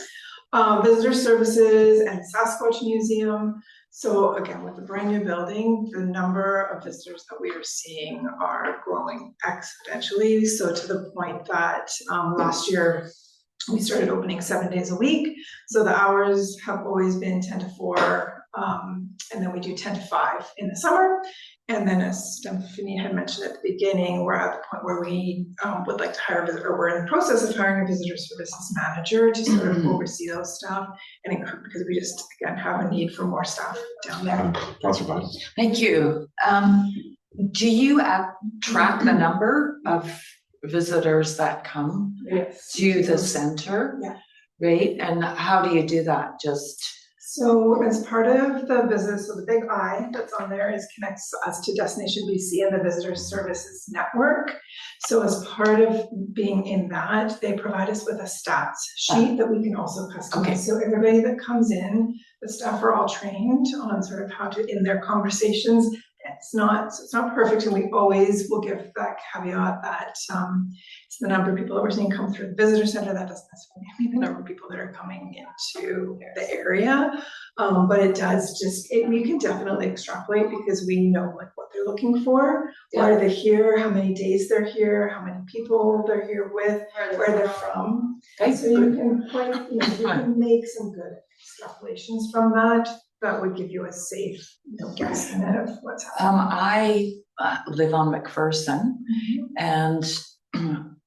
Visitor Services and Sasquatch Museum. So again, with the brand new building, the number of visitors that we are seeing are growing exponentially. So to the point that last year we started opening 7 days a week. So the hours have always been 10 to 4, and then we do 10 to 5 in the summer. And then as Stephanie had mentioned at the beginning, we're at the point where we would like to hire a visitor, or we're in the process of hiring a visitor services manager to sort of oversee those staff, and because we just, again, have a need for more staff down there. Councilor Biden. Thank you. Do you track the number of visitors that come Yes. to the center? Yeah. Right, and how do you do that? Just So as part of the business, so the big I that's on there connects us to Destination BC and the Visitor Services Network. So as part of being in that, they provide us with a stats sheet that we can also customize. Okay. So everybody that comes in, the staff are all trained on sort of how to, in their conversations, it's not perfect, and we always will give that caveat that it's the number of people that we're seeing come through the visitor center. That doesn't necessarily mean the number of people that are coming into the area, but it does we can definitely extrapolate because we know like what they're looking for. Why are they here? How many days they're here? How many people they're here with? Where they're from? okay, So you can you can make some good extrapolations from that. That would give you a safe, guesstimate of what's happening. I live on McPherson, and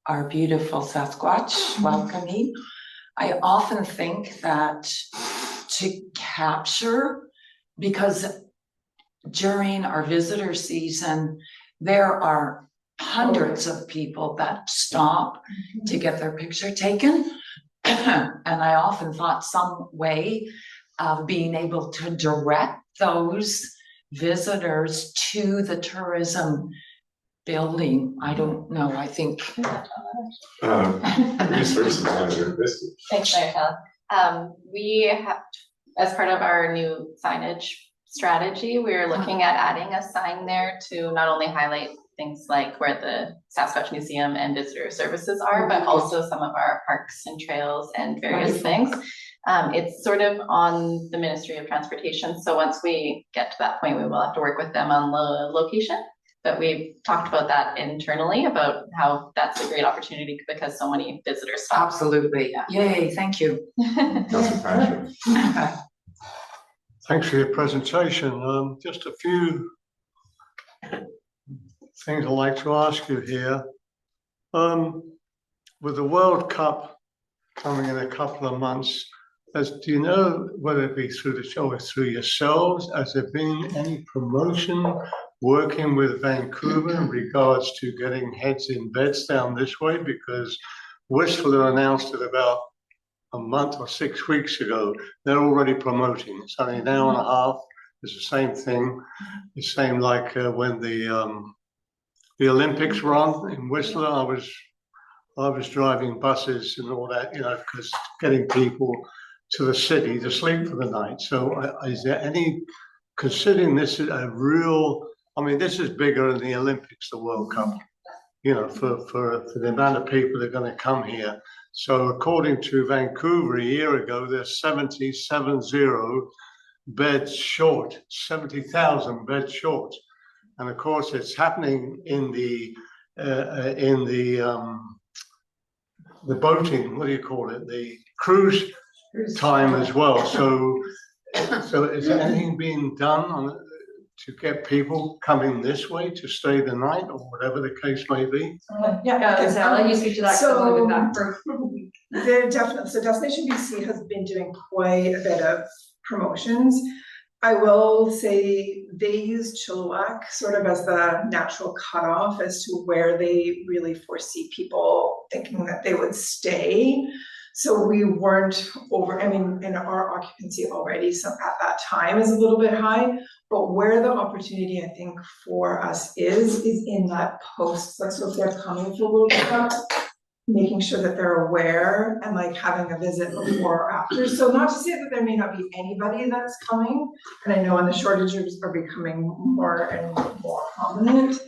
our beautiful Sasquatch welcome me. I often think that to capture, because during our visitor season, there are hundreds of people that stop to get their picture taken. And I often thought some way of being able to direct those visitors to the tourism building. I don't know, I think. Services manager, this. Thanks, Mayor Taylor. We have, as part of our new signage strategy, we're looking at adding a sign there to not only highlight things like where the Sasquatch Museum and Visitor Services are, but also some of our parks and trails and various things. It's sort of on the Ministry of Transportation. So once we get to that point, we will have to work with them on the location. But we've talked about that internally, about how that's a great opportunity because so many visitors stop. Absolutely. Yay, thank you. Councilor Patrick. Thanks for your presentation. Just a few things I'd like to ask you here. With the World Cup coming in a couple of months, do you know whether it be through the show or through yourselves, has there been any promotion working with Vancouver in regards to getting heads in beds down this way? Because Whistler announced it about a month or 6 weeks ago. They're already promoting. It's only an hour and a half. It's the same thing. The same like when the Olympics were on in Whistler. I was driving buses and all that, because getting people to the city to sleep for the night. So is there any, considering this is a real, this is bigger than the Olympics, the World Cup, for the amount of people that are going to come here. So according to Vancouver a year ago, they're 70 beds short, 70,000 beds short. And of course it's happening in the boating, what do you call it? The cruise time as well. So is there anything being done to get people coming this way to stay the night or whatever the case may be? I'll let you speak to that. So they're definitely, so Destination BC has been doing quite a bit of promotions. I will say they use Chilliwack sort of as the natural cutoff as to where they really foresee people thinking that they would stay. So we weren't and our occupancy already at that time is a little bit high, but where the opportunity I think for us is in that post. So if they're coming for World Cup, making sure that they're aware and like having a visit before or after. So not to say that there may not be anybody that's coming, and I know the shortages are becoming more and more prominent,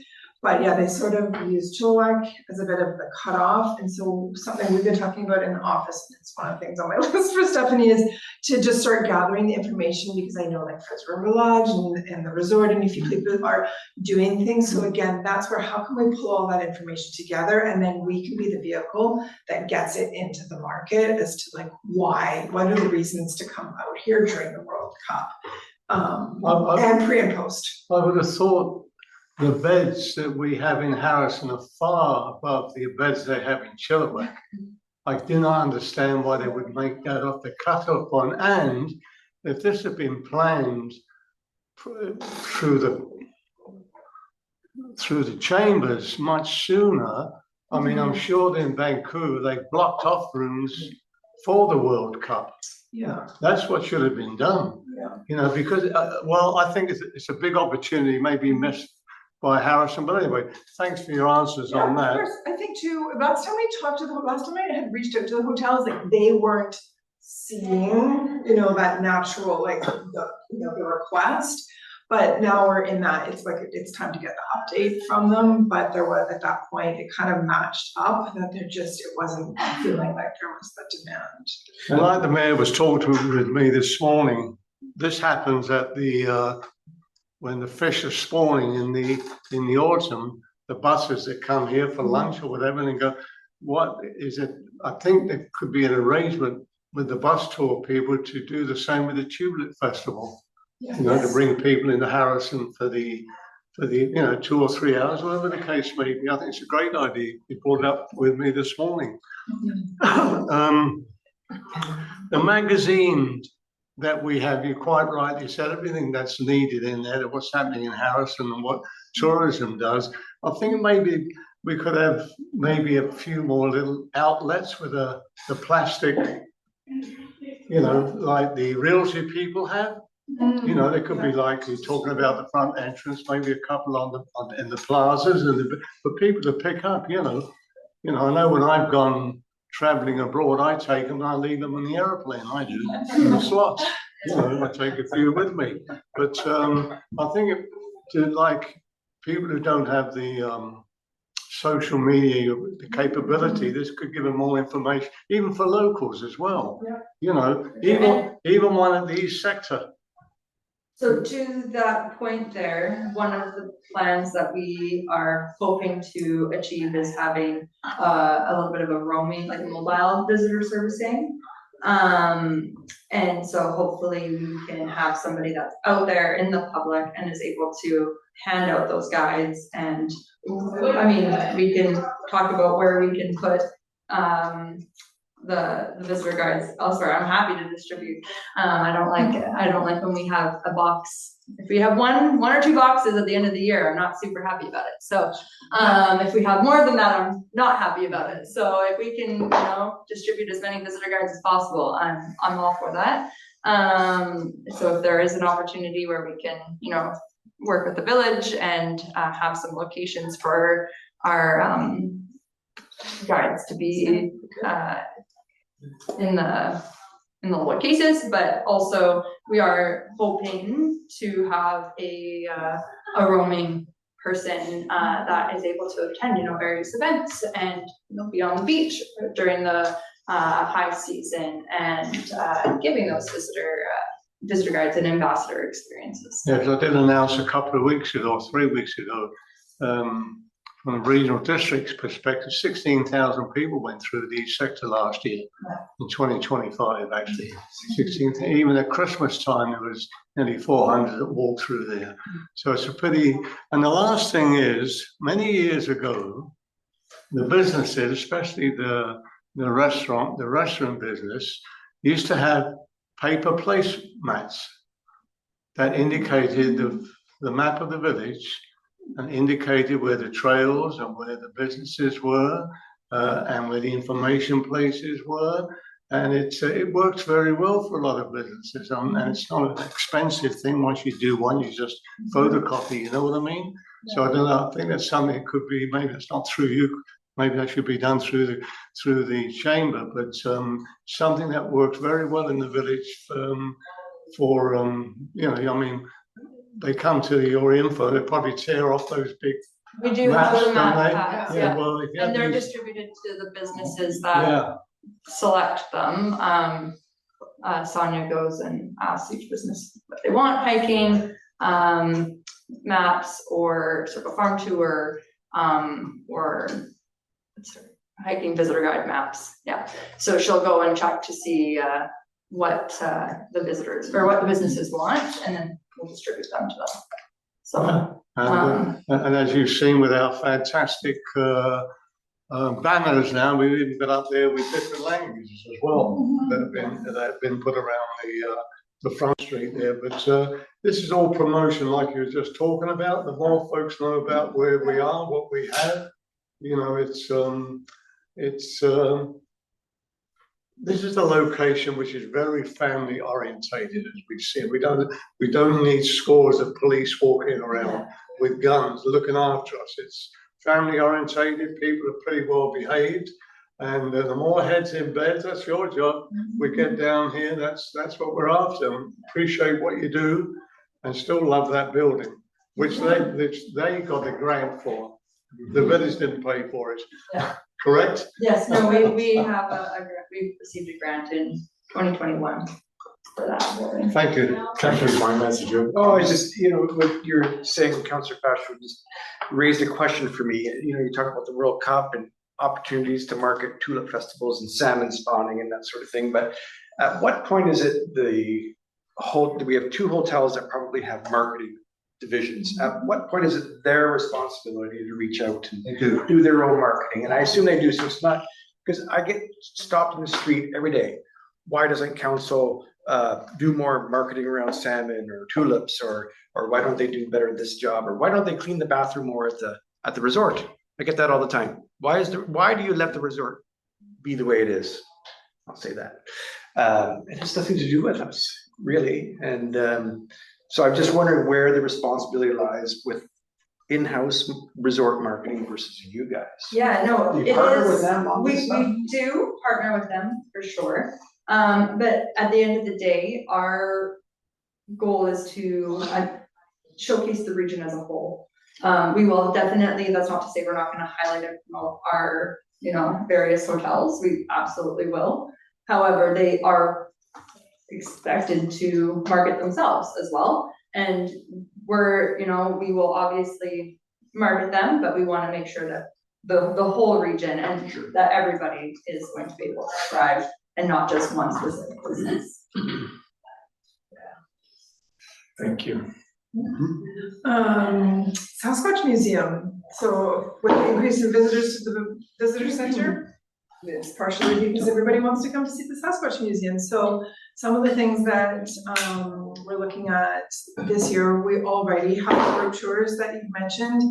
But yeah, they sort of use Chilliwack as a bit of the cutoff, and so something we've been talking about in the office, and it's one of the things on my list for Stephanie, is to just start gathering the information, because I know like Fred's River Lodge and the resort and a few people are doing things. So again, that's where, how can we pull all that information together, and then we can be the vehicle that gets it into the market as to like what are the reasons to come out here during the World Cup, and pre and post. I would have thought the beds that we have in Harrison are far above the beds they have in Chilliwack. I do not understand why they would make that off the cut-off one. And if this had been planned through the chambers much sooner, I mean, I'm sure that in Vancouver they blocked off rooms for the World Cup. Yeah. That's what should have been done. Yeah. You know, because I think it's a big opportunity, maybe missed by Harrison. But anyway, thanks for your answers on that. Of course. I think too, last time I had reached out to the hotels, like they weren't seeing, that natural, like the request. But now we're in that, it's like, it's time to get the update from them. But there was, at that point, it kind of matched up that it wasn't feeling like there was the demand. And like the mayor was talking with me this morning, this happens at when the fish are spawning in the autumn, the buses that come here for lunch or whatever, and go, what is it? I think there could be an arrangement with the bus tour people to do the same with the Tulip Festival. Yes. To bring people into Harrison for the 2 or 3 hours, whatever the case may be. I think it's a great idea. You brought it up with me this morning. The magazine that we have, you're quite right, you said everything that's needed in there, what's happening in Harrison and what tourism does. I think maybe we could have maybe a few more little outlets with the plastic, like the realty people have. They could be like you're talking about the front entrance, maybe a couple in the plazas, and for people to pick up. I know when I've gone traveling abroad, I take them and I leave them on the airplane. I do in the slots. I take a few with me. But I think like people who don't have the social media, the capability, this could give them more information, even for locals as well. Yeah. Even one of these sector. So to that point there, one of the plans that we are hoping to achieve is having a little bit of a roaming, like mobile visitor servicing. And so hopefully we can have somebody that's out there in the public and is able to hand out those guides. And I mean, we can talk about where we can put the visitor guides elsewhere. I'm happy to distribute. I don't like when we have a box. If we have one or two boxes at the end of the year, I'm not super happy about it. So if we have more than that, I'm not happy about it. So if we can, distribute as many visitor guides as possible, I'm all for that. So if there is an opportunity where we can, work with the village and have some locations for our guides to be in the lower cases, but also we are hoping to have a roaming person that is able to attend, various events and be on the beach during the high season and giving those visitor guides and ambassador experiences. Yeah, because I did announce a couple of weeks ago, 3 weeks ago, from a regional district's perspective, 16,000 people went through the sector last year, in 2025 actually. 16, even at Christmas time, there was nearly 400 that walked through there. So it's a pretty, and the last thing is, many years ago, the businesses, especially the restaurant business, used to have paper placemats that indicated the map of the village and indicated where the trails and where the businesses were and where the information places were. And it works very well for a lot of businesses. And it's not an expensive thing. Once you do one, you just photocopy, you know what I mean? Yeah. So I don't know, I think that's something that could be, maybe it's not through you, maybe that should be done through the chamber, but something that works very well in the village for they come to your info, they probably tear off those big We do have Maps, the don't map they? packs, Yeah, yeah, well, if you and have they're these- distributed to the businesses that Yeah, select them. Sonia goes and asks each business what they want, hiking, maps, or sort of a farm tour, or hiking visitor guide maps, yeah. So she'll go and check to see, what, the visitors, or what the businesses want, and then we'll distribute them to them. So, and as you've seen with our fantastic banners now, we've even been up there with different languages as well that have been put around the front street there. But this is all promotion, like you were just talking about. The more folks know about where we are, what we have, you know, this is a location which is very family orientated, as we've seen. We don't need scores of police walking around with guns looking after us. It's family orientated. People are pretty well behaved, and the more heads in bed, that's your job. We get down here. That's what we're after. Appreciate what you do, and still love that building, which they got a grant for. The village didn't pay for it. Yeah. Correct? yes, no, we have a grant, we received a grant in 2021 for that building. Thank you. Councillor Fine, message. Oh, I just, you know, what you're saying, Councillor Bashford, just raised a question for me. You know, you talk about the World Cup and opportunities to market tulip festivals and salmon spawning and that sort of thing. But at what point is it we have two hotels that probably have marketing divisions. At what point is it their responsibility to reach out and do their own marketing? And I assume they do. So it's not, because I get stopped in the street every day. Why doesn't council do more marketing around salmon or tulips, or why don't they do better at this job, or why don't they clean the bathroom more at the resort? I get that all the time. Why do you let the resort be the way it is? I'll say that. It has nothing to do with us, really. And so I'm just wondering where the responsibility lies with in-house resort marketing versus you guys. Yeah, no, Do it you partner with is, them on this stuff? we do partner with them for sure. But at the end of the day, our goal is to showcase the region as a whole. We will definitely, that's not to say we're not gonna highlight and promote our, various hotels, we absolutely will. However, they are expected to market themselves as well. And we will obviously market them, but we wanna make sure that the whole region and that everybody is going to be able to thrive and not just one specific business. Thank you. Sasquatch Museum. So with the increase in visitors to the visitor center, it's partially because everybody wants to come to see the Sasquatch Museum. So some of the things that we're looking at this year, we already have group tours that you've mentioned.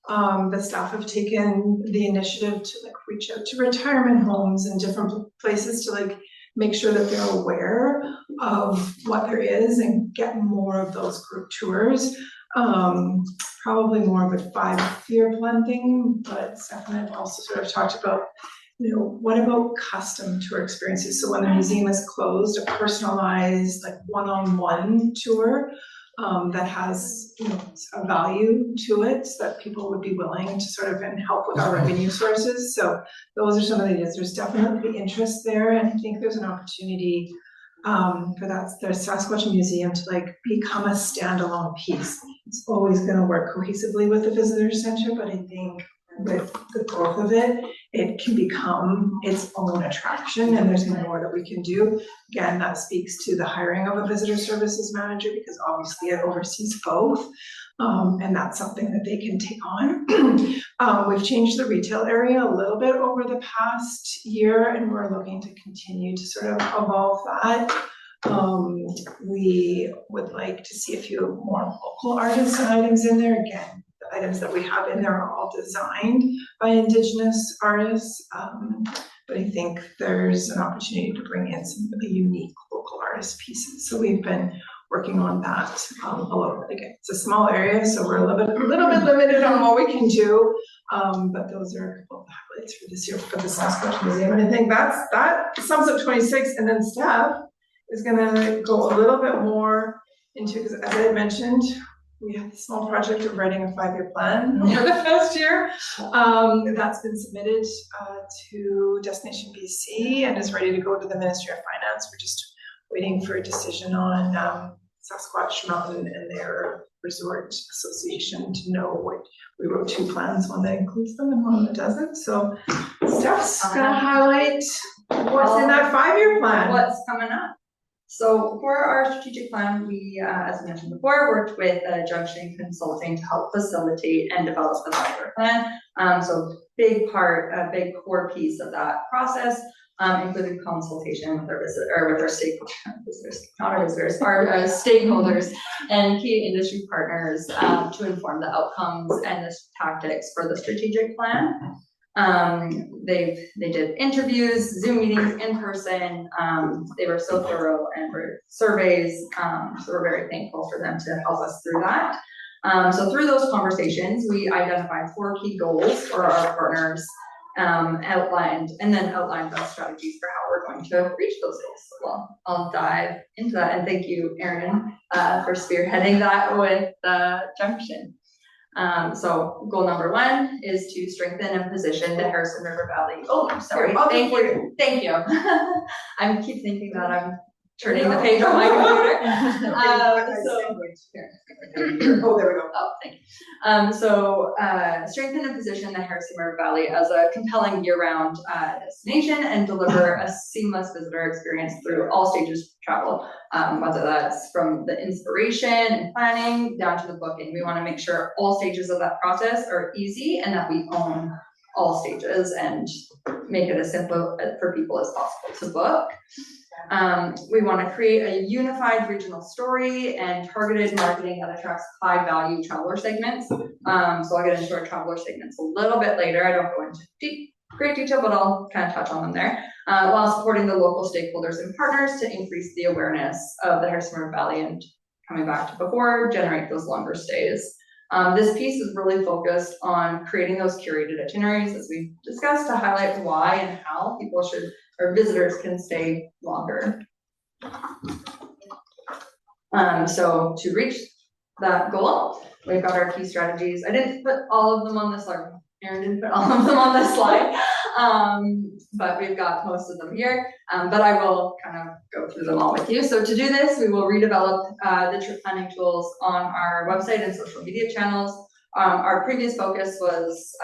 The staff have taken the initiative to reach out to retirement homes and different places to make sure that they're aware of what there is and get more of those group tours. Probably more of a 5-year plan thing, but Stephanie and I've also sort of talked about, what about custom tour experiences? So when the museum is closed, a personalized one-on-one tour that has a value to it that people would be willing to sort of help with our revenue sources. So those are some of the ideas. There's definitely interest there, and I think there's an opportunity for the Sasquatch Museum to become a standalone piece. It's always going to work cohesively with the visitor center, but I think with the growth of it, it can become its own attraction, and there's more that we can do. Again, that speaks to the hiring of a visitor services manager, because obviously it oversees both, and that's something that they can take on. We've changed the retail area a little bit over the past year, and we're looking to continue to sort of evolve that. We would like to see a few more local artists and items in there. Again, the items that we have in there are all designed by Indigenous artists, but I think there's an opportunity to bring in some really unique local artist pieces. So we've been working on that a little bit. Again, it's a small area, so we're a little bit limited on what we can do, but those are a couple of highlights for this year for the Sasquatch Museum. And I think that sums up 26, and then Steph is gonna go a little bit more into, because as I had mentioned, we had the small project of writing a 5-year plan over the past year. That's been submitted to Destination BC and is ready to go to the Ministry of Finance. We're just waiting for a decision on Sasquatch Mountain and their resort association to know what, we wrote 2 plans, one that includes them and one that doesn't. So Steph's gonna highlight what's in that 5-year plan. What's coming up. So for our strategic plan, we, as I mentioned before, worked with Junction Consulting to help facilitate and develop the 5-year plan. So big part, a big core piece of that process included consultation with our with our stakeholders, not our visitors, our stakeholders and key industry partners to inform the outcomes and the tactics for the strategic plan. They did interviews, Zoom meetings, in person. They were so thorough and were surveys. So we're very thankful for them to help us through that. So through those conversations, we identified 4 key goals for our partners, outlined best strategies for how we're going to reach those goals. So I'll dive into that, and thank you, Erin, for spearheading that with Junction. So goal number 1 is to strengthen and position the Harrison River Valley. Oh, sorry. Thank you. I keep thinking that I'm turning the page on my computer. Oh, there we go. Oh, thank you. So strengthen and position the Harrison River Valley as a compelling year-round destination and deliver a seamless visitor experience through all stages of travel, whether that's from the inspiration and planning down to the booking. We want to make sure all stages of that process are easy and that we own all stages and make it as simple for people as possible to book. We want to create a unified regional story and targeted marketing that attracts high value traveler segments. So I'll get into our traveler segments a little bit later. I don't go into great detail, but I'll kind of touch on them there, while supporting the local stakeholders and partners to increase the awareness of the Harrison River Valley and, coming back to before, generate those longer stays. This piece is really focused on creating those curated itineraries, as we discussed, to highlight why and how people should, or visitors can stay longer. So to reach that goal, we've got our key strategies. I didn't put all of them on this slide. Erin didn't put all of them on this slide, but we've got most of them here. But I will kind of go through them all with you. So to do this, we will redevelop the trip planning tools on our website and social media channels. Our previous focus was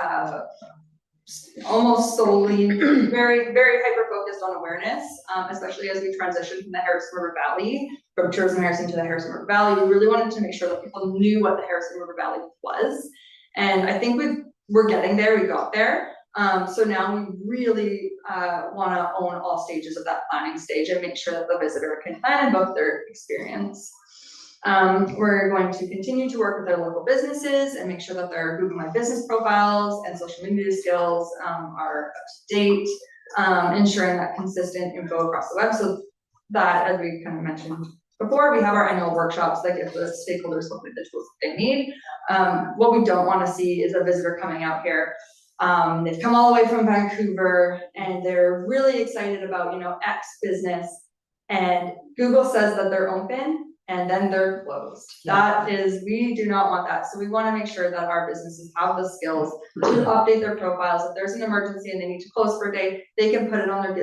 almost solely very, very hyper-focused on awareness, especially as we transitioned from the Harrison River Valley, from Tourism Harrison to the Harrison River Valley. We really wanted to make sure that people knew what the Harrison River Valley was. And I think we're getting there, we got there. So now we really want to own all stages of that planning stage and make sure that the visitor can plan and book their experience. We're going to continue to work with our local businesses and make sure that their Google My Business profiles and social media skills are up to date, ensuring that consistent info across the web. So that, as we kind of mentioned before, we have our annual workshops that give the stakeholders hopefully the tools that they need. What we don't want to see is a visitor coming out here. They've come all the way from Vancouver and they're really excited about, X business, and Google says that they're open and then they're closed. That is, we do not want that. So we want to make sure that our businesses have the skills to update their profiles. If there's an emergency and they need to close for a day, they can put it on their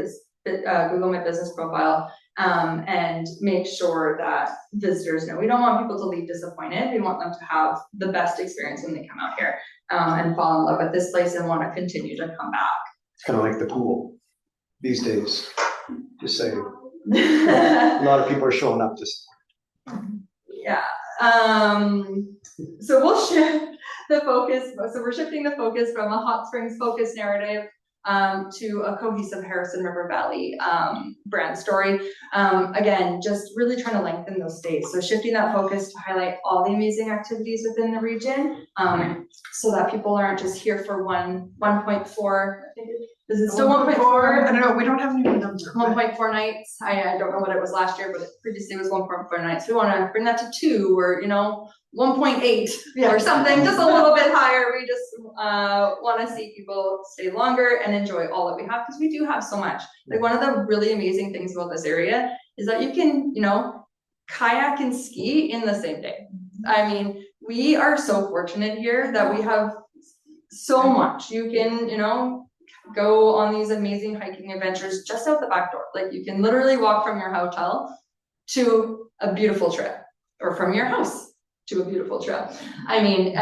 Google My Business profile, and make sure that visitors know. We don't want people to leave disappointed. We want them to have the best experience when they come out here, and fall in love with this place and want to continue to come back. It's kind of like the pool these days, just saying. A lot of people are showing up just. Yeah. So we'll shift the focus. So we're shifting the focus from a hot springs focused narrative to a cohesive Harrison River Valley brand story. Again, just really trying to lengthen those stays. So shifting that focus to highlight all the amazing activities within the region, so that people aren't just here for 1.4. Is it still 1.4? I don't know. We don't have any numbers. 1.4 nights. I don't know what it was last year, but previously it was 1.4 nights. We want to bring that to 2, or 1.8 or something, just a little bit higher. We just want to see people stay longer and enjoy all that we have, because we do have so much. Like, one of the really amazing things about this area is that you can, kayak and ski in the same day. I mean, we are so fortunate here that we have so much. You can, go on these amazing hiking adventures just out the back door. Like you can literally walk from your hotel to a beautiful trail, or from your house to a beautiful trail. I mean,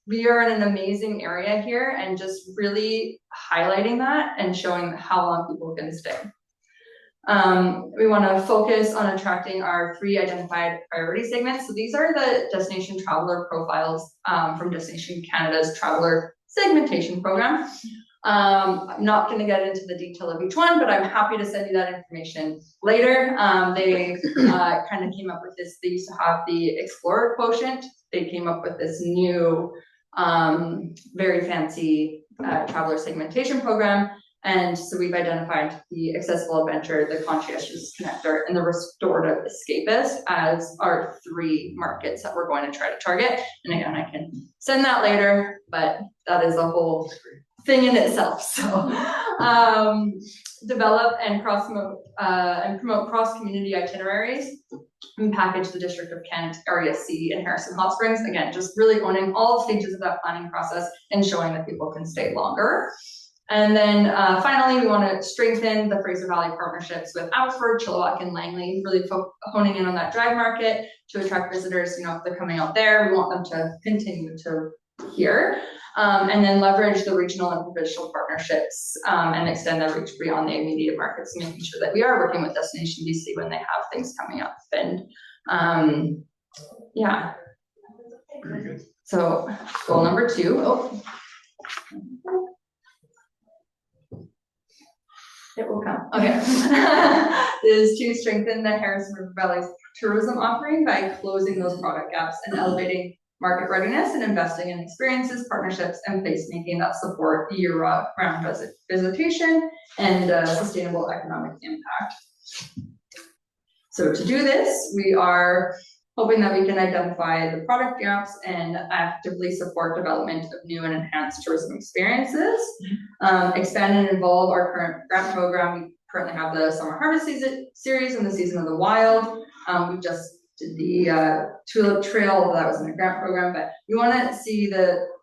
we are in an amazing area here, and just really highlighting that and showing how long people can stay. We want to focus on attracting our 3 identified priority segments. So these are the destination traveler profiles from Destination Canada's traveler segmentation program. I'm not going to get into the detail of each one, but I'm happy to send you that information later. They kind of came up with this. They used to have the Explorer Quotient. They came up with this new, very fancy traveler segmentation program. And so we've identified the Accessible Adventure, the Conscientious Connector, and the Restorative Escapist as our 3 markets that we're going to try to target. And again, I can send that later, but that is a whole thing in itself. So develop and promote cross-community itineraries and package the District of Kent, Area C, and Harrison Hot Springs. Again, just really owning all stages of that planning process and showing that people can stay longer. And then finally, we want to strengthen the Fraser Valley partnerships with Abbotsford, Chilliwack, and Langley, really honing in on that drive market to attract visitors. If they're coming out there, we want them to continue to here. And then leverage the regional and provincial partnerships and extend their reach beyond the immediate markets, making sure that we are working with Destination BC when they have things coming up. And yeah. Very good. So goal number 2. It will come. Okay. Is to strengthen the Harrison River Valley's tourism offering by closing those product gaps and elevating market readiness and investing in experiences, partnerships, and placemaking that support year-round visitation and sustainable economic impact. So to do this, we are hoping that we can identify the product gaps and actively support development of new and enhanced tourism experiences, expand and evolve our current grant program. We currently have the Summer Harvest Series and the Season of the Wild. We just did the Tulip Trail, that was in the grant program, but we want to see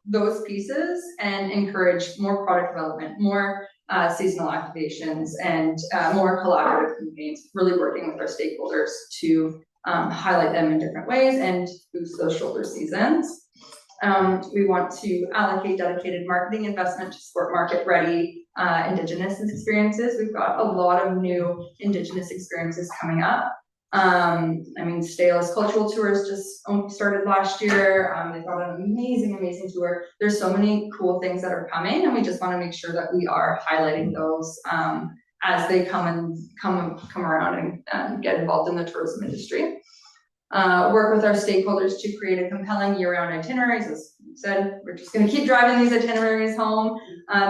those pieces and encourage more product development, more seasonal activations, and more collaborative campaigns, really working with our stakeholders to highlight them in different ways and boost those shoulder seasons. We want to allocate dedicated marketing investment to support market-ready Indigenous experiences. We've got a lot of new Indigenous experiences coming up. Stales Cultural Tours just started last year. They've got an amazing tour. There's so many cool things that are coming, and we just want to make sure that we are highlighting those as they come around and get involved in the tourism industry. Work with our stakeholders to create a compelling year-round itineraries. As we said, we're just going to keep driving these itineraries home,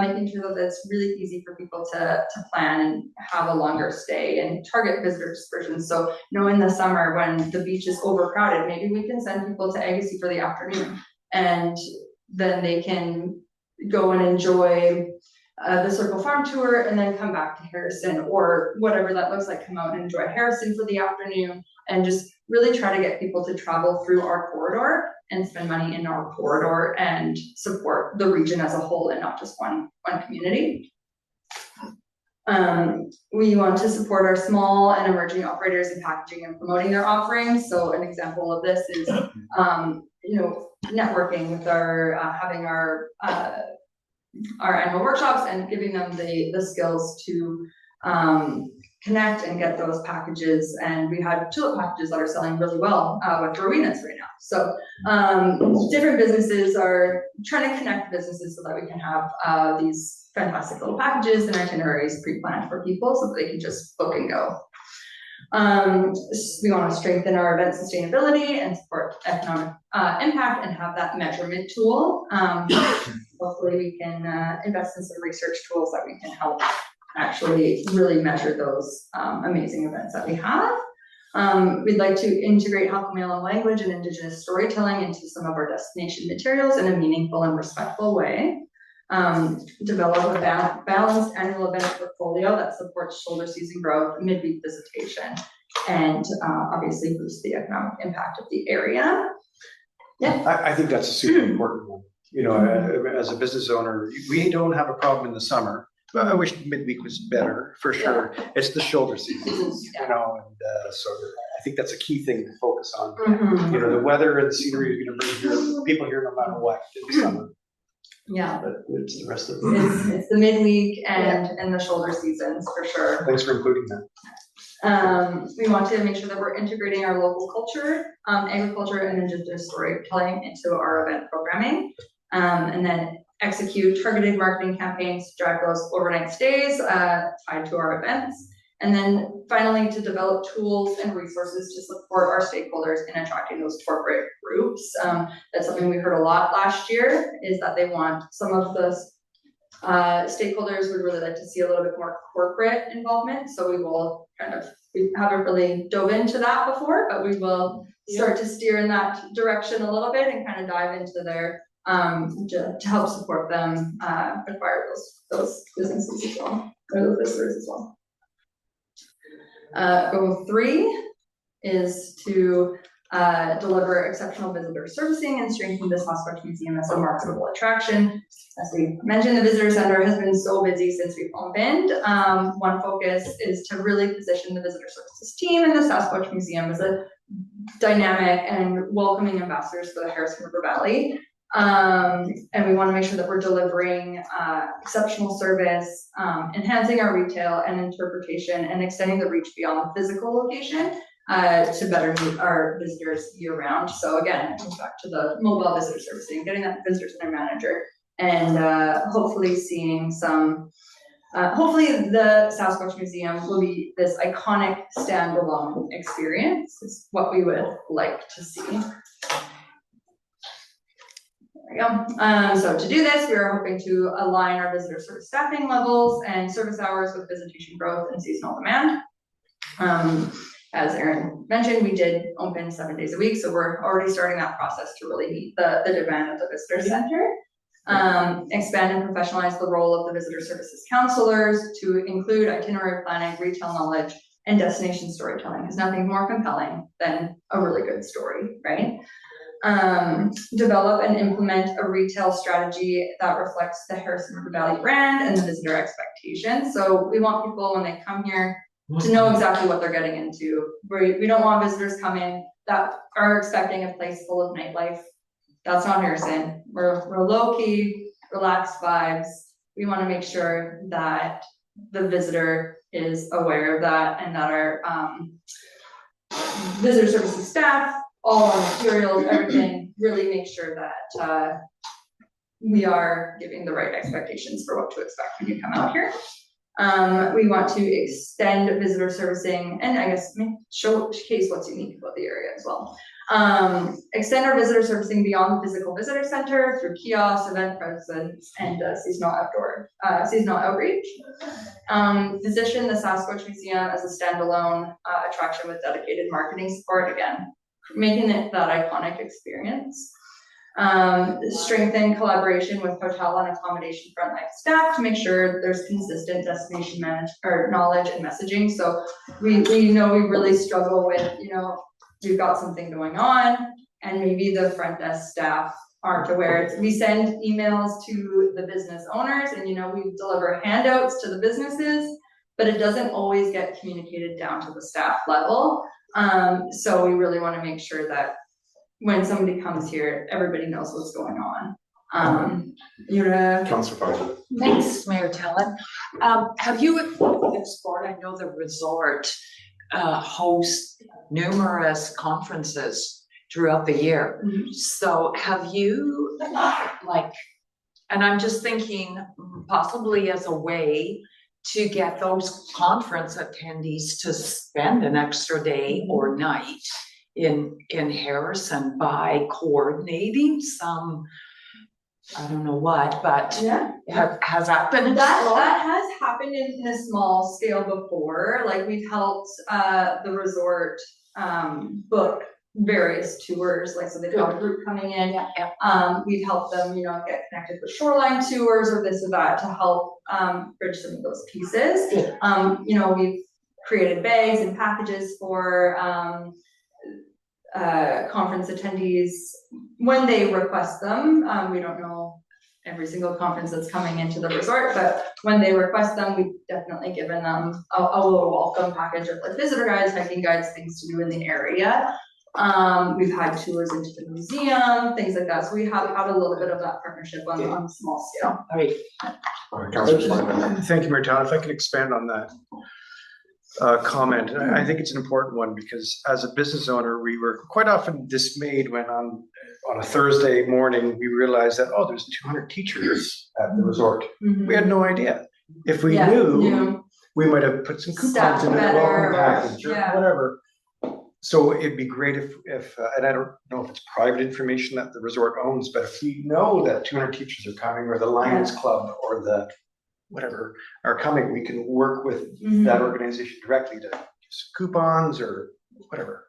making sure that it's really easy for people to plan and have a longer stay and target visitor dispersion. So, in the summer when the beach is overcrowded, maybe we can send people to Agassiz for the afternoon, and then they can go and enjoy the Circle Farm tour and then come back to Harrison, or whatever that looks like. Come out and enjoy Harrison for the afternoon, and just really try to get people to travel through our corridor and spend money in our corridor and support the region as a whole and not just one community. We want to support our small and emerging operators in packaging and promoting their offerings. So an example of this is, networking with having our annual workshops and giving them the skills to connect and get those packages. And we had tulip packages that are selling really well with Rowena's right now. So different businesses are trying to connect businesses so that we can have these fantastic little packages and itineraries pre-planned for people so that they can just book and go. We want to strengthen our event sustainability and support economic impact and have that measurement tool. Hopefully we can invest in some research tools that we can help actually really measure those amazing events that we have. We'd like to integrate Halkomelem language and Indigenous storytelling into some of our destination materials in a meaningful and respectful way. Develop a balanced annual event portfolio that supports shoulder season growth, midweek visitation, and obviously boost the economic impact of the area. I think that's a super important one. You know, as a business owner, we don't have a problem in the summer. I wish midweek was better, for sure. It's the shoulder seasons, you know, and so I think that's a key thing to focus on. Mhm. You know, the weather and the scenery is gonna bring people here no matter what in the summer, Yeah, but it's the rest of it's the midweek and the shoulder seasons for sure. Thanks for including that. We want to make sure that we're integrating our local culture, agriculture and indigenous storytelling into our event programming. And then execute targeted marketing campaigns to drive those overnight stays tied to our events. And then finally, to develop tools and resources to support our stakeholders in attracting those corporate groups. That's something we heard a lot last year, is that they want some of the stakeholders would really like to see a little bit more corporate involvement. So we haven't really dove into that before, but we will start to steer in that direction a little bit and kind of dive into their to help support them acquire those businesses as well, or those visitors as well. Goal 3 is to deliver exceptional visitor servicing and strengthen the Sasquatch Museum as a marketable attraction. As we mentioned, the visitor center has been so busy since we've opened. One focus is to really position the visitor services team and the Sasquatch Museum as a dynamic and welcoming ambassadors for the Harrison River Valley. And we want to make sure that we're delivering exceptional service, enhancing our retail and interpretation, and extending the reach beyond the physical location to better meet our visitors year round. So again, it comes back to the mobile visitor servicing, getting that visitor center manager, and hopefully seeing some. Hopefully the Sasquatch Museum will be this iconic standalone experience. Is what we would like to see. There we go. So to do this, we are hoping to align our visitor service staffing levels and service hours with visitation growth and seasonal demand. As Erin mentioned, we did open 7 days a week, so we're already starting that process to really meet the demand of the visitor center. Expand and professionalize the role of the visitor services counselors to include itinerary planning, retail knowledge, and destination storytelling, because nothing's more compelling than a really good story, right? Develop and implement a retail strategy that reflects the Harrison River Valley brand and the visitor expectations. So we want people, when they come here, to know exactly what they're getting into. We don't want visitors coming that are expecting a place full of nightlife. That's not Harrison. We're low-key, relaxed vibes. We want to make sure that the visitor is aware of that, and that our visitor services staff, all our materials, everything, really make sure that we are giving the right expectations for what to expect when you come out here. We want to extend visitor servicing and I guess showcase what's unique about the area as well. Extend our visitor servicing beyond the physical visitor center through kiosks, event presence, and seasonal outreach. Position the Sasquatch Museum as a standalone attraction with dedicated marketing support, again, making it that iconic experience. Strengthen collaboration with hotel and accommodation frontline staff to make sure there's consistent destination knowledge and messaging. So we know we really struggle with, we've got something going on and maybe the front desk staff aren't aware. We send emails to the business owners and, we deliver handouts to the businesses, but it doesn't always get communicated down to the staff level. So we really want to make sure that when somebody comes here, everybody knows what's going on. Councillor Foster. Thanks, Mayor Talon. Have you explored, I know the resort hosts numerous conferences throughout the year. Mm-hmm. So have you, and I'm just thinking possibly as a way to get those conference attendees to spend an extra day or night in Harrison by coordinating some, I don't know what, but Yeah. Has that been explored? That has happened in a small scale before. Like we've helped the resort book various tours. Like so they've got a group coming in. Yeah. We've helped them, get connected with shoreline tours or this or that to help bridge some of those pieces. Yeah. We've created bags and packages for conference attendees when they request them. We don't know every single conference that's coming into the resort, but when they request them, we've definitely given them a little welcome package of like visitor guides, hiking guides, things to do in the area. We've had tours into the museum, things like that. So we have had a little bit of that partnership on a small scale. Thank you, Martin. If I can expand on that comment, I think it's an important one because as a business owner, we were quite often dismayed when on a Thursday morning, we realized that, there's 200 teachers at the resort. We had no idea. If we knew, we might have put some coupons in the welcome package or whatever. So it'd be great if and I don't know if it's private information that the resort owns, but if we know that 200 teachers are coming or the Lions Club or the whatever are coming, we can work with that organization directly to use coupons or whatever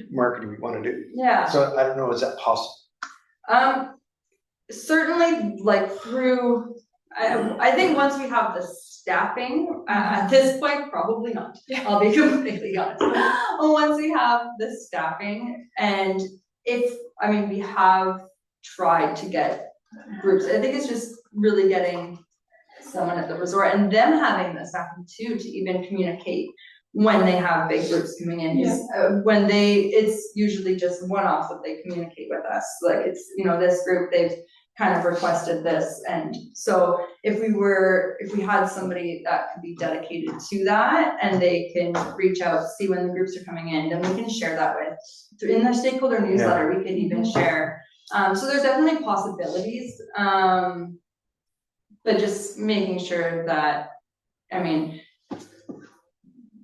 marketing we want to do. Yeah. So I don't know, is that possible? Certainly like through, I think once we have the staffing, at this point, probably not. I'll be completely honest. Once we have the staffing and we have tried to get groups. I think it's just really getting someone at the resort and them having the staffing too, to even communicate when they have big groups coming in. It's usually just one-offs that they communicate with us. Like it's, this group, they've kind of requested this. And so if we had somebody that could be dedicated to that and they can reach out, see when the groups are coming in, then we can share that in the stakeholder newsletter, we could even share. So there's definitely possibilities, but just making sure that,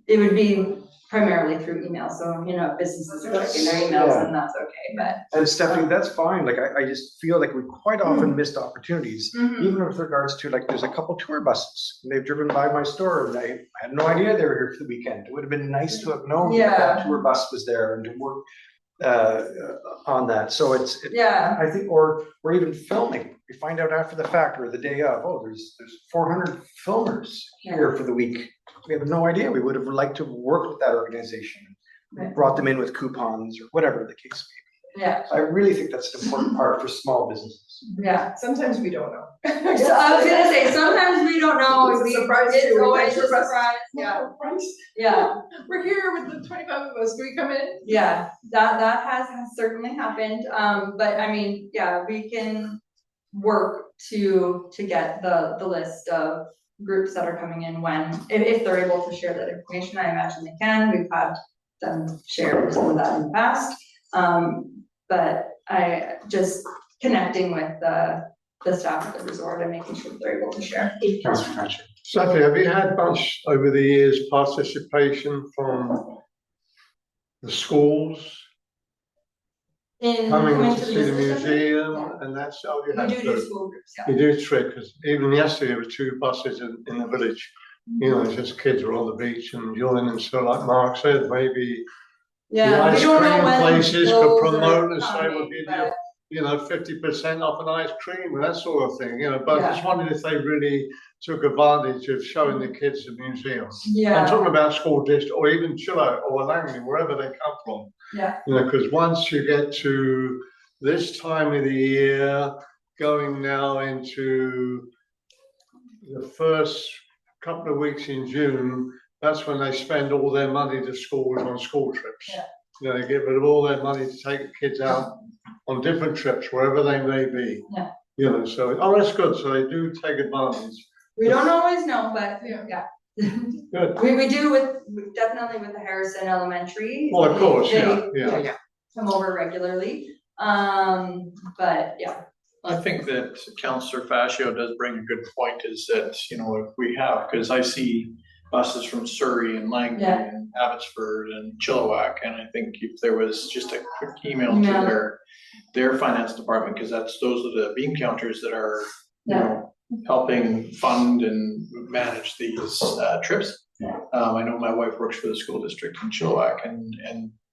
it would be primarily through email. So, if businesses are checking their emails, then that's okay, but. And Stephanie, that's fine. Like, I just feel like we quite often missed opportunities, even with regards to like, there's a couple tour buses and they've driven by my store and I had no idea they were here for the weekend. It would have been nice to have known that tour bus was there and to work on that. So it's I think, or even filming. We find out after the fact or the day of, there's 400 filmers here for the week. We have no idea. We would have liked to work with that organization, brought them in with coupons or whatever the case may be. Yeah. I really think that's an important part for small businesses. Yeah. Sometimes we don't know. So I was gonna say, sometimes we don't know. It's a surprise It's too. always a surprise. Yeah. Yeah. We're here with the 25 of us. Can we come in? Yeah, that has certainly happened. But we can work to get the list of groups that are coming in if they're able to share that information. I imagine they can. We've had them share some of that in the past. But I just connecting with the staff at the resort and making sure that they're able to share. Sophie, have you had much over the years participation from the schools coming to see the museum and that's how you have We do school groups, You do trick, because even yesterday there were 2 buses in the village. Just kids were on the beach and enjoying them. So like Mark said, maybe the ice cream places could promote and say we'll give you 50% off an ice cream and that sort of thing, but I just wondered if they really took advantage of showing the kids the museum. I'm talking about school district or even Chillo or Langley, wherever they come from. Because once you get to this time of the year, going now into the first couple of weeks in June, that's when they spend all their money to schools on school trips. They get rid of all their money to take the kids out on different trips, wherever they may be. So, that's good. So they do take advantage. We don't always know, but Good. We do definitely with the Harrison Elementary. Well, of course, they come over regularly. But I think that Councillor Fascio does bring a good point is that, if we have, because I see buses from Surrey and Langley and Abbotsford and Chilliwack, and I think if there was just a quick email to their finance department, because those are the bean counters that are, helping fund and manage these trips. I know my wife works for the school district in Chilliwack and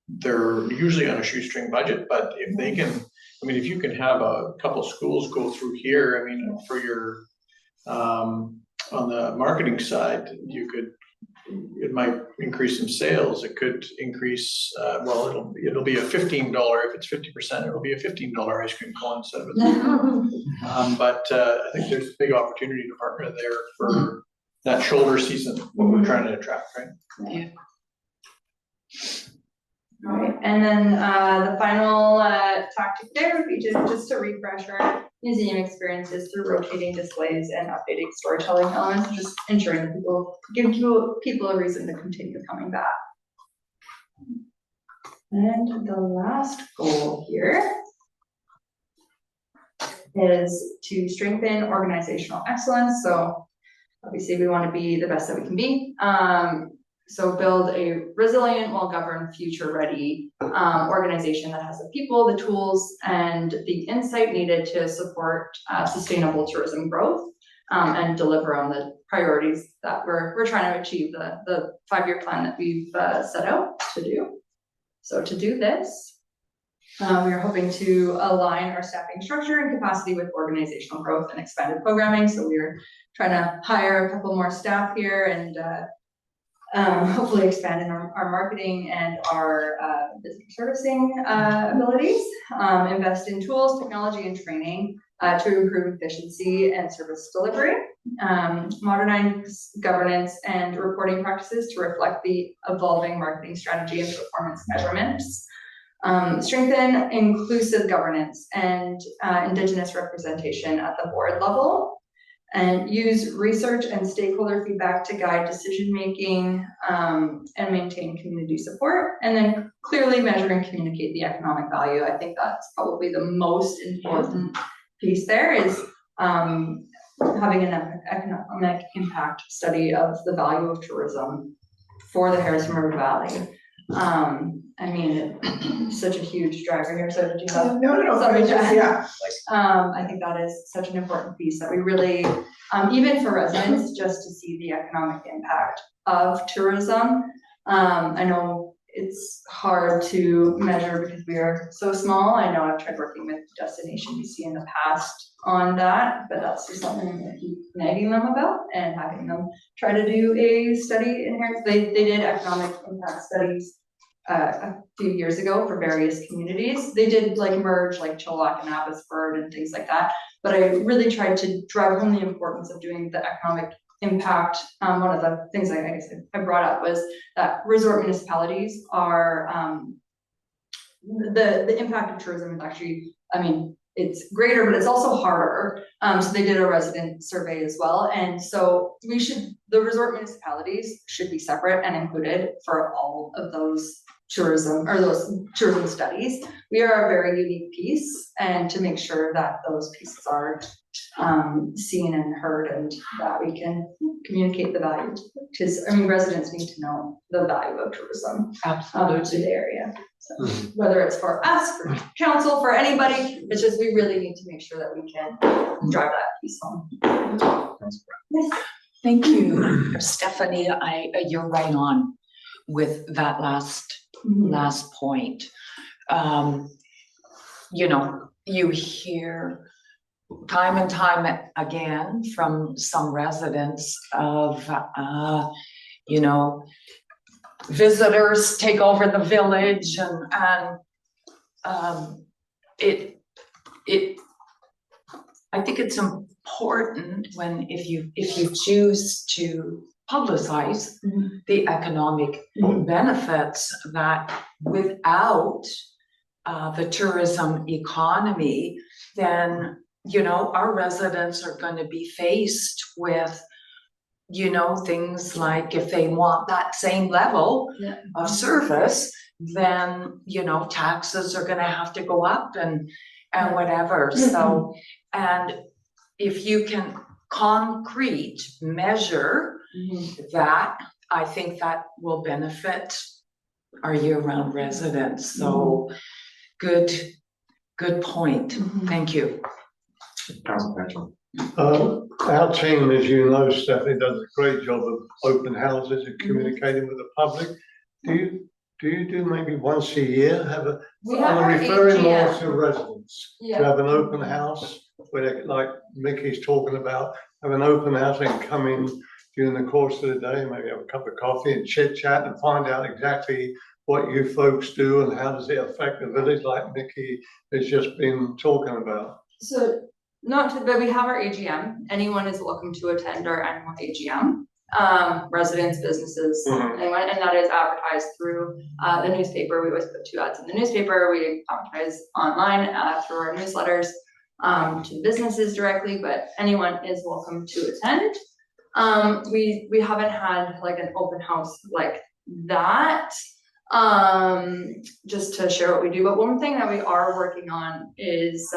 they're usually on a shoestring budget, but if they can, if you can have a couple schools go through here, for your, on the marketing side, you could it might increase some sales, it could increase, it'll be a $15, if it's 50%, it'll be a $15 ice cream cone instead of a but I think there's a big opportunity to partner there for that shoulder season, what we're trying to attract, right? All right, and then the final tactic there would be just to refresh our museum experiences through rotating displays and updating storytelling elements, just ensuring that give people a reason to continue coming back. And the last goal here is to strengthen organizational excellence. So obviously we want to be the best that we can be. So build a resilient, well-governed, future-ready organization that has the people, the tools, and the insight needed to support sustainable tourism growth and deliver on the priorities that we're trying to achieve, the 5-year plan that we've set out to do. So to do this, we are hoping to align our staffing structure and capacity with organizational growth and expanded programming. So we're trying to hire a couple more staff here and hopefully expand in our marketing and our business servicing abilities, invest in tools, technology, and training to improve efficiency and service delivery, modernize governance and reporting practices to reflect the evolving marketing strategy and performance measurements, strengthen inclusive governance and Indigenous representation at the board level, and use research and stakeholder feedback to guide decision-making and maintain community support, and then clearly measure and communicate the economic value. I think that's probably the most important piece there is having an economic impact study of the value of tourism for the Harrison River Valley. I mean, such a huge driver here. So did you have? No, Sorry, yeah. I think that is such an important piece that we really, even for residents, just to see the economic impact of tourism. I know it's hard to measure because we are so small. I know I've tried working with Destination BC in the past on that, but that's just something that keep nagging them about and having them try to do a study in here. They did economic impact studies a few years ago for various communities. They did like merge like Chilliwack and Abbotsford and things like that. But I really tried to drive home the importance of doing the economic impact. One of the things I brought up was that resort municipalities are, the impact of tourism is actually, I mean, it's greater, but it's also harder. So they did a resident survey as well. And so the resort municipalities should be separate and included for all of those tourism studies. We are a very unique piece, and to make sure that those pieces are seen and heard and that we can communicate the value, because I mean residents need to know the value of tourism to the area. So whether it's for us, for council, for anybody, it's just we really need to make sure that we can drive that piece home. Yes. Thank you, Stephanie. You're right on with that last point. You know, you hear time and time again from some residents of, you know, visitors take over the village, and I think it's important if you choose to publicize the economic benefits, that without the tourism economy, then, you know, our residents are going to be faced with, you know, things like if they want that same level of service, then, you know, taxes are going to have to go up and whatever. So, and if you can concrete measure that, I think that will benefit our year-round residents. So good point. Thank you. Our team, as you know, Stephanie, does a great job of open houses and communicating with the public. Do you do maybe once a year I'm referring more to residents, to have an open house where, like Mickey's talking about, have an open house and come in during the course of the day, maybe have a cup of coffee and chit chat and find out exactly what you folks do and how does it affect the village, like Nikki has just been talking about. So but we have our AGM. Anyone is welcome to attend our annual AGM. Residents, businesses, anyone, and that is advertised through the newspaper. We always put 2 ads in the newspaper. We advertise online through our newsletters to businesses directly, but anyone is welcome to attend. We haven't had like an open house like that, just to share what we do. But one thing that we are working on is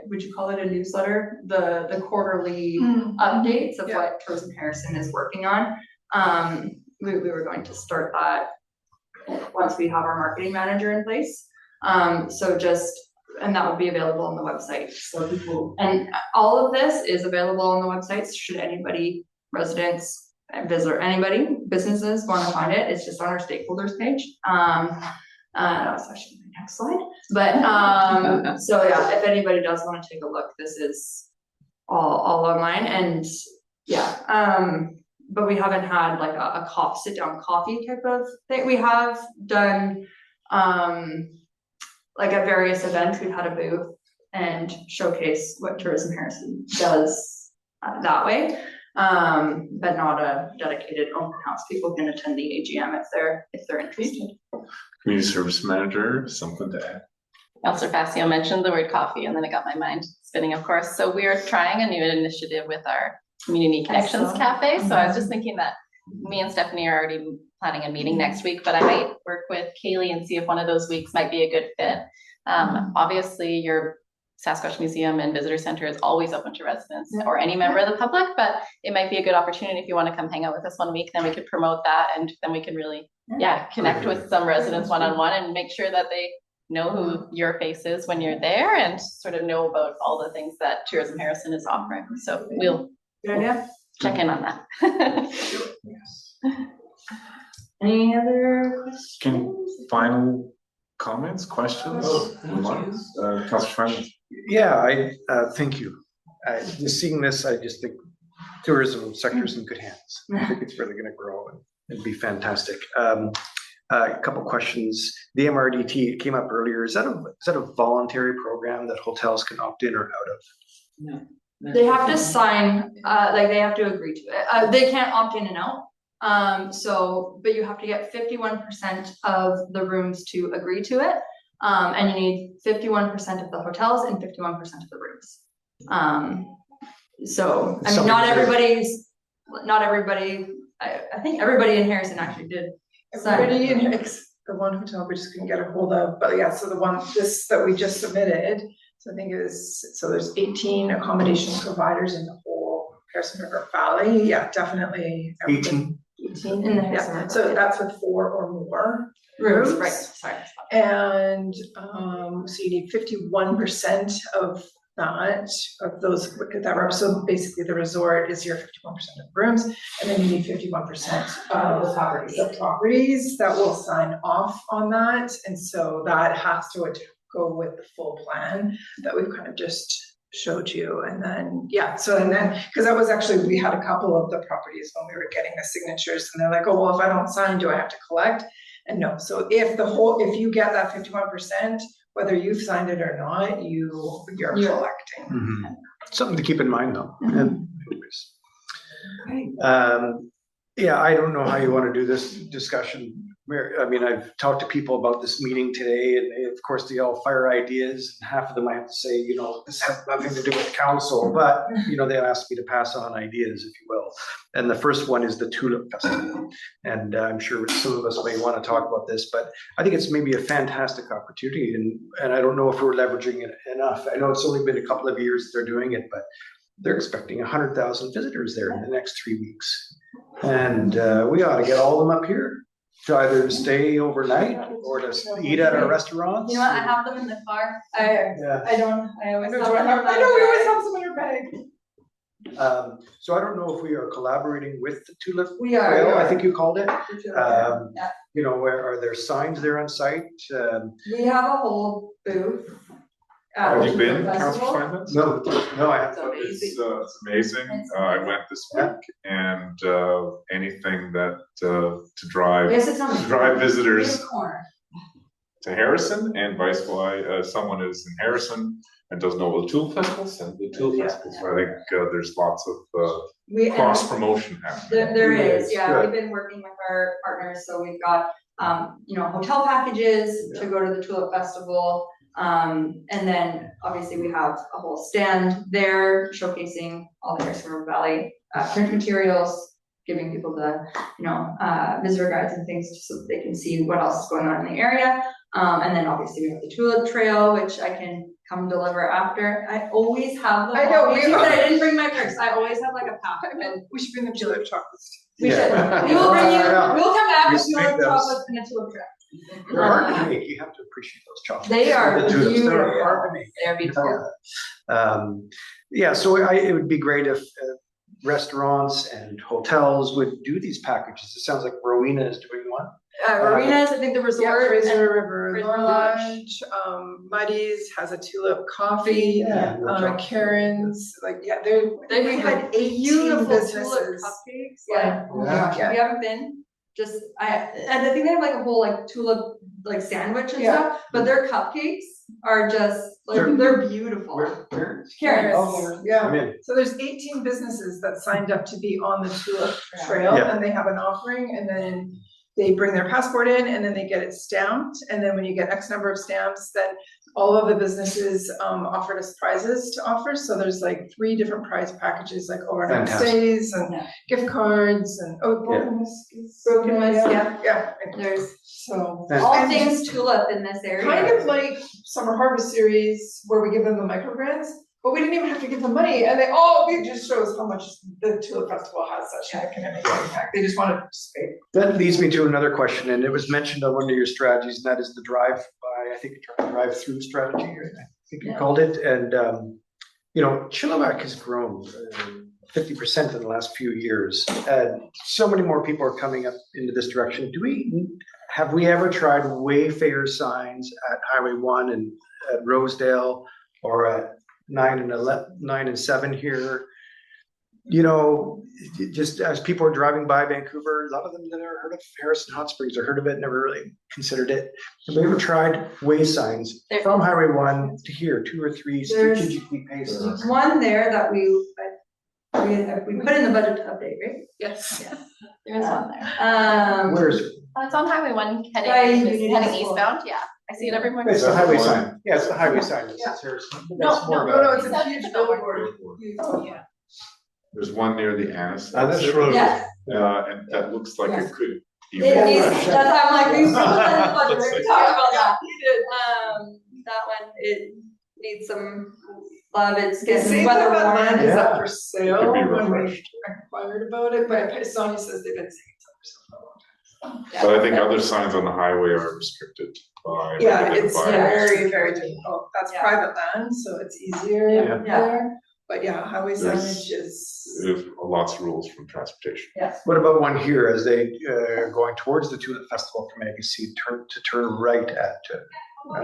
would you call it a newsletter? The quarterly updates of what Tourism Harrison is working on. We were going to start that once we have our marketing manager in place. And that will be available on the website. So people, and all of this is available on the website. Should anybody, residents, visitor, anybody, businesses want to find it, it's just on our stakeholders page. That's actually my next slide. But so yeah, if anybody does want to take a look, this is all online. And yeah, but we haven't had like a sit down coffee type of thing. We have done like at various events, we've had a booth and showcase what Tourism Harrison does that way, but not a dedicated open house. People can attend the AGM if they're interested. Community service manager, something to add? Councillor Facio mentioned the word coffee, and then it got my mind spinning, of course. So we are trying a new initiative with our Community Connections Cafe. So I was just thinking that me and Stephanie are already planning a meeting next week, but I might work with Kaylee and see if one of those weeks might be a good fit. Obviously, your Sasquatch Museum and Visitor Center is always open to residents or any member of the public, but it might be a good opportunity if you want to come hang out with us one week, then we could promote that, and then we can really connect with some residents one-on-one and make sure that they know who your face is when you're there and sort of know about all the things that Tourism Harrison is offering. So we'll check in on that. Any other questions? Final comments, questions? Councillor Simon. Yeah, thank you. Just seeing this, I just think tourism sector is in good hands. I think it's really going to grow and be fantastic. A couple questions. The MRDT, it came up earlier. Is that a voluntary program that hotels can opt in or out of? No. They have to sign, like they have to agree to it. They can't opt in and out. But you have to get 51% of the rooms to agree to it. And you need 51% of the hotels and 51% of the rooms. I mean, not everybody, I think everybody in Harrison actually did. Everybody in the one hotel we just couldn't get a hold of, but yeah, so the one that we just submitted, so I think there's 18 accommodation providers in the whole Harrison River Valley. Yeah, definitely. 18 in the Harrison River. So that's with 4 or more rooms, right? Sorry. And so you need 51% of that, of those, so basically the resort is your 51% of rooms, and then you need 51% of the properties that will sign off on that. And so that has to go with the full plan that we've kind of just showed you. And then, because that was actually, we had a couple of the properties when we were getting the signatures, and they're like, oh, well, if I don't sign, do I have to collect? And no, so if you get that 51%, whether you've signed it or not, you're collecting. Mm-hmm. Something to keep in mind, though. Right. I don't know how you want to do this discussion. I mean, I've talked to people about this meeting today, and of course they all fire ideas, and half of them I have to say, this has nothing to do with council, but they asked me to pass on ideas, if you will. And the first one is the Tulip Festival. And I'm sure some of us may want to talk about this, but I think it's maybe a fantastic opportunity, and I don't know if we're leveraging it enough. I know it's only been a couple of years they're doing it, but they're expecting 100,000 visitors there in the next 3 weeks. And we ought to get all of them up here to either stay overnight or to eat at our restaurants. You know what? I have them in the car. I always have them. I know we always have some in our bag. So I don't know if we are collaborating with the Tulip We are. Trail, I think you called it. Yeah. Where are there signs there on site? We have a whole booth Have you the been, festival. Councilor Simon? No, I have. It's amazing. I went this week and anything that to drive Yes, it's on. to drive visitors Unicorn. to Harrison and vice versa. Someone is in Harrison and doesn't know the Tool Festival, send the Tool Festival. So I think there's lots of We, and cross promotion happening. there is, yeah, Good. we've been working with our partners, so we've got, hotel packages to go to the Tulip Festival. And then obviously we have a whole stand there showcasing all the Harrison River Valley print materials, giving people the, visitor guides and things so that they can see what else is going on in the area. And then obviously we have the Tulip Trail, which I can come deliver after. I always have them. I know, on we- me, but I didn't bring my purse. I always have like a pack. We should bring them tulip chocolates. We should. Yeah. We will bring you, Yeah. we will come back We with tulip make those. chocolates and a tulip trail. They're hard to make, you have to appreciate those chocolates. They are The tulips, they're hard beautiful. to make. They're beautiful. Yeah, so it would be great if restaurants and hotels would do these packages. It sounds like Rowena is doing one. Marinas, I think the Yeah, resort. Fraser River Fraser Lodge, Muddy's has a tulip coffee. Karen's, we had 18 Beautiful tulip businesses. cupcakes, yeah. Oh my Yeah. gosh, if you haven't been, and I think they have like a whole like tulip like sandwich and Yeah. stuff, but their cupcakes are just They're- they're beautiful. Karen's? Karen's. Oh, yeah. I'm in. So there's 18 businesses that signed up to be on the tulip trail Yeah. and they have an offering and then they bring their passport in and then they get it stamped. And then when you get X number of stamps, then all of the businesses offered us prizes to offer. So there's like 3 different prize packages, like overnight Fantastic. stays and Yeah. gift cards and, Broken Whiskey's. Broken Whiskey, Yeah. There's So. all And things tulip in this area. kind of like Summer Harvest Series where we give them the micro grants, but we didn't even have to give them money, and it just shows how much the Tulip Festival has such a significant impact. They just wanted to participate. That leads me to another question, and it was mentioned on one of your strategies, and that is the drive-through strategy, I think you Yeah. called it. And, Chilliwack has grown 50% in the last few years. And so many more people are coming up into this direction. Have we ever tried Wayfair signs at Highway 1 and at Rosedale or at 9 and 7 here? Just as people are driving by Vancouver, a lot of them that never heard of Harrison Hot Springs or heard of it, never really considered it. Have we ever tried way signs There- from Highway 1 to here, 2 or 3 There's- strategically placed? There's one there that we put in the budget to update, right? Yes. There is one there. Where is it? It's on Highway 1 By heading Union School. eastbound, yeah. I see it every morning. It's the that highway one? sign. Yeah, it's the highway sign. It Yeah. says Harrison. No, That's more No, of it's a- a huge billboard. Yeah. There's one near the Annis. That's true. Yes, And that looks like Yes. it could. be it really needs, nice. that's why I'm like, we put that in the budget, Looks we like- talked about that. That one, it needs some love, it's They getting say weather that land worn. is up Yeah. for It sale could be when we refreshed. inquired about it, but Sonia says they've been saying it's up for sale for a long time. But I think other signs on the highway are restricted by. Yeah, regulated it's by- very, very difficult. That's Yeah. private land, so it's easier Yeah. there. But yeah, highway There's- signage is. There's lots of rules from transportation. What about one here as they going towards the Tulip Festival from Agassiz, turn right at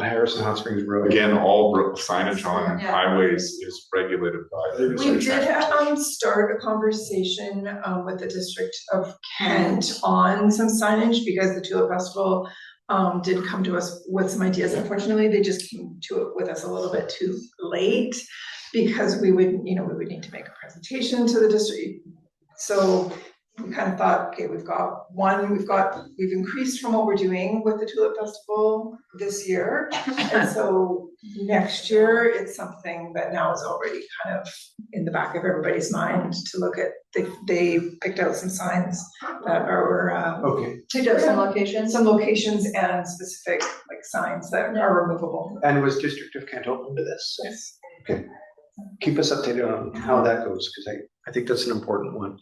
Harrison Hot Springs Road? Again, all signage on Yeah. highways is regulated by the We Ministry of did Transportation. start a conversation with the District of Kent on some signage because the Tulip Festival did come to us with some ideas. Unfortunately, they just came to it with us a little bit too late because we would need to make a presentation to the district. So we kind of thought, okay, we've increased from what we're doing with the Tulip Festival this year. And so next year, it's something that now is already kind of in the back of everybody's mind to look at. They picked out some signs that are, Okay, Picked up some locations. some locations and specific like signs that are removable. and was District of Kent open to this? Yes. Keep us updated on how that goes, because I think that's an important one.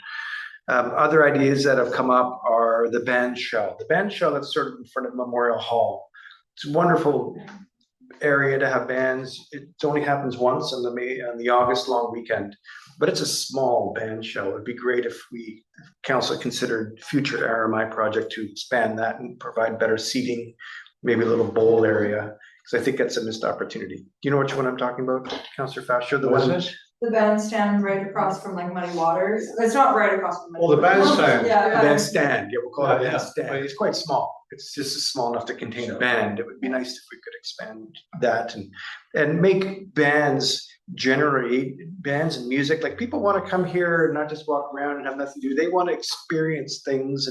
Other ideas that have come up are the band shell. The band shell that's sort of in front of Memorial Hall. It's a wonderful area to have bands. It only happens once on the August long weekend, but it's a small band shell. It'd be great if council considered future RMI project to expand that and provide better seating, maybe a little bowl area. because I think that's a missed opportunity. Do you know which one I'm talking about, Councillor Fascio? The What is one, this? The bandstand right across from like Muddy Waters. It's not right across from Muddy Oh, the Waters. bandstand. Yeah. the bandstand, yeah, we'll call it a Yeah, yeah. bandstand. It's quite small. It's just small enough to contain a band. It would be nice if we could expand that and make bands generate bands and music. Like people want to come here and not just walk around and have nothing to do. They want to experience things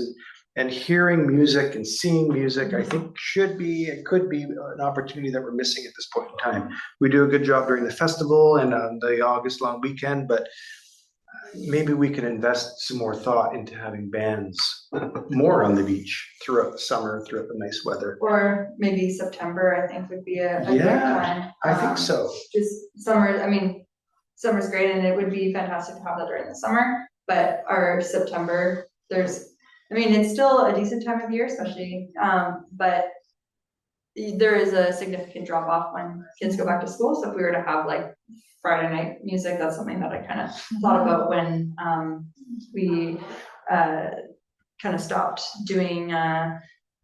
and hearing music and seeing music, I think should be and could be an opportunity that we're missing at this point in time. We do a good job during the festival and on the August long weekend, but maybe we can invest some more thought into having bands more on the beach throughout the summer, throughout the nice weather. Or maybe September, I think would be a good Yeah, time. I think so. Just summer, I mean, summer's great and it would be fantastic to have that during the summer, but our September, it's still a decent time of year, especially, but there is a significant drop off when kids go back to school. So if we were to have like Friday night music, that's something that I kind of thought about when we kind of stopped doing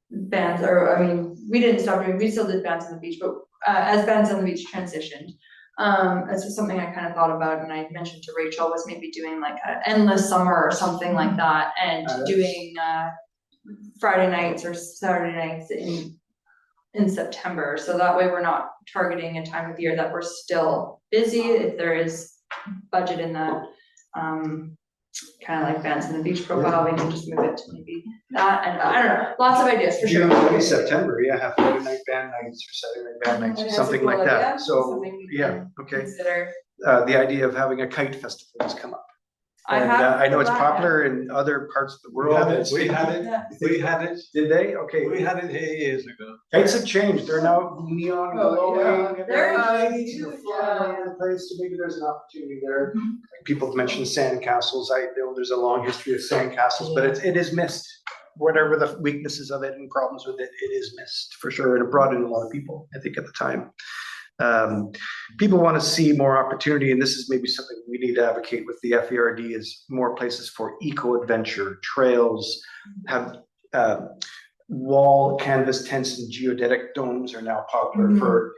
bands, or we didn't stop doing, we still did bands on the beach, but as Bands on the Beach transitioned, it's just something I kind of thought about, and I mentioned to Rachel was maybe doing like an endless summer or something like that, and doing Friday nights or Saturday nights in September. So that way we're not targeting a time of year that we're still busy. If there is budget in that, kind of like Bands on the Beach profile, we can just move it to maybe that. And I don't know, lots of ideas for sure. Maybe September, yeah, have Friday night band nights or Saturday night band nights, or That's a something cool like idea. that. So, Something we yeah, can okay. Consider. The idea of having a kite festival has come up. And I know it's popular in other parts of the world. We had it, Yeah. we had it, Did they? Okay. we had it here years ago. Kites have changed. They're now neon Oh, yeah. glowing. and They're nice, huge, they're flying all over the place, so maybe there's an opportunity there. People have mentioned sandcastles. I know there's a long history of sandcastles, but it is missed. Whatever the weaknesses of it and problems with it, it is missed for sure. And it brought in a lot of people, I think, at the time. People want to see more opportunity, and this is maybe something we need to advocate with the FERD, is more places for eco-adventure trails. Have wall canvas tents and geodetic domes are now popular for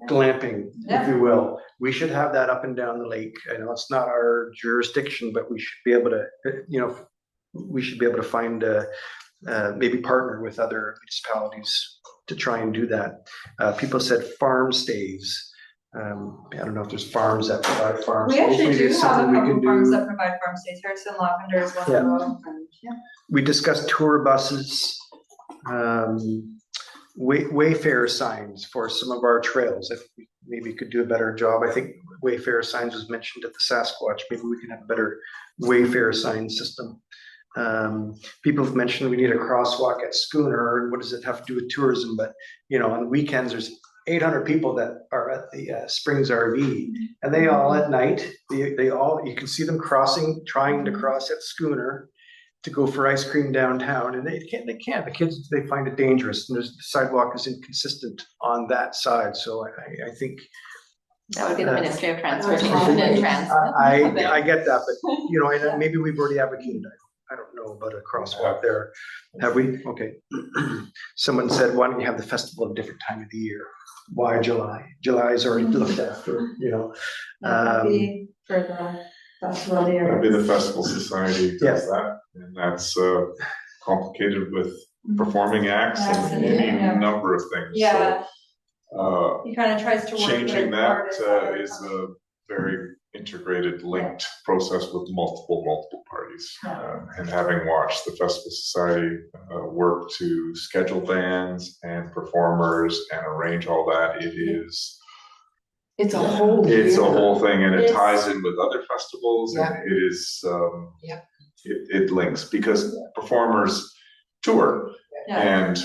glamping, if you will. We should have that up and down the lake. I know it's not our jurisdiction, but we should be able to, find maybe partner with other municipalities to try and do that. People said farm stays. I don't know if there's farms that provide farm We stays. actually Maybe do it's have a something we couple can farms do. that provide farm stays. Harrison Lavender is one Yeah. of them. And, yeah. We discussed tour buses, wayfarer signs for some of our trails. If we maybe could do a better job. I think wayfarer signs was mentioned at the Sasquatch. Maybe we can have a better wayfarer sign system. People have mentioned we need a crosswalk at Schooner, and what does it have to do with tourism? But on the weekends, there's 800 people that are at the Springs RV, and they all at night, they all, you can see them trying to cross at Schooner to go for ice cream downtown, and they can't. The kids, they find it dangerous, and the sidewalk is inconsistent on that side. So I think That would be the Ministry of Transportation and Transit. I get that, but and maybe we've already advocated. I don't know about a crosswalk there. Have we? Okay. Someone said, why don't you have the festival at a different time of the year? Why July? July is already looked after, That would be for the festival of the year. That'd be the Festival Society does that, and that's complicated with performing acts and any number of things. Yeah, So, he kind of tries to work. changing with that artists that is are a very integrated, linked process with multiple parties. And having watched the Festival Society work to schedule bands and performers and arrange all that, It's a whole it's a year. whole thing, and it It's- ties in with other festivals, and Yeah. it is, Yeah. it links, because performers tour, Yeah. and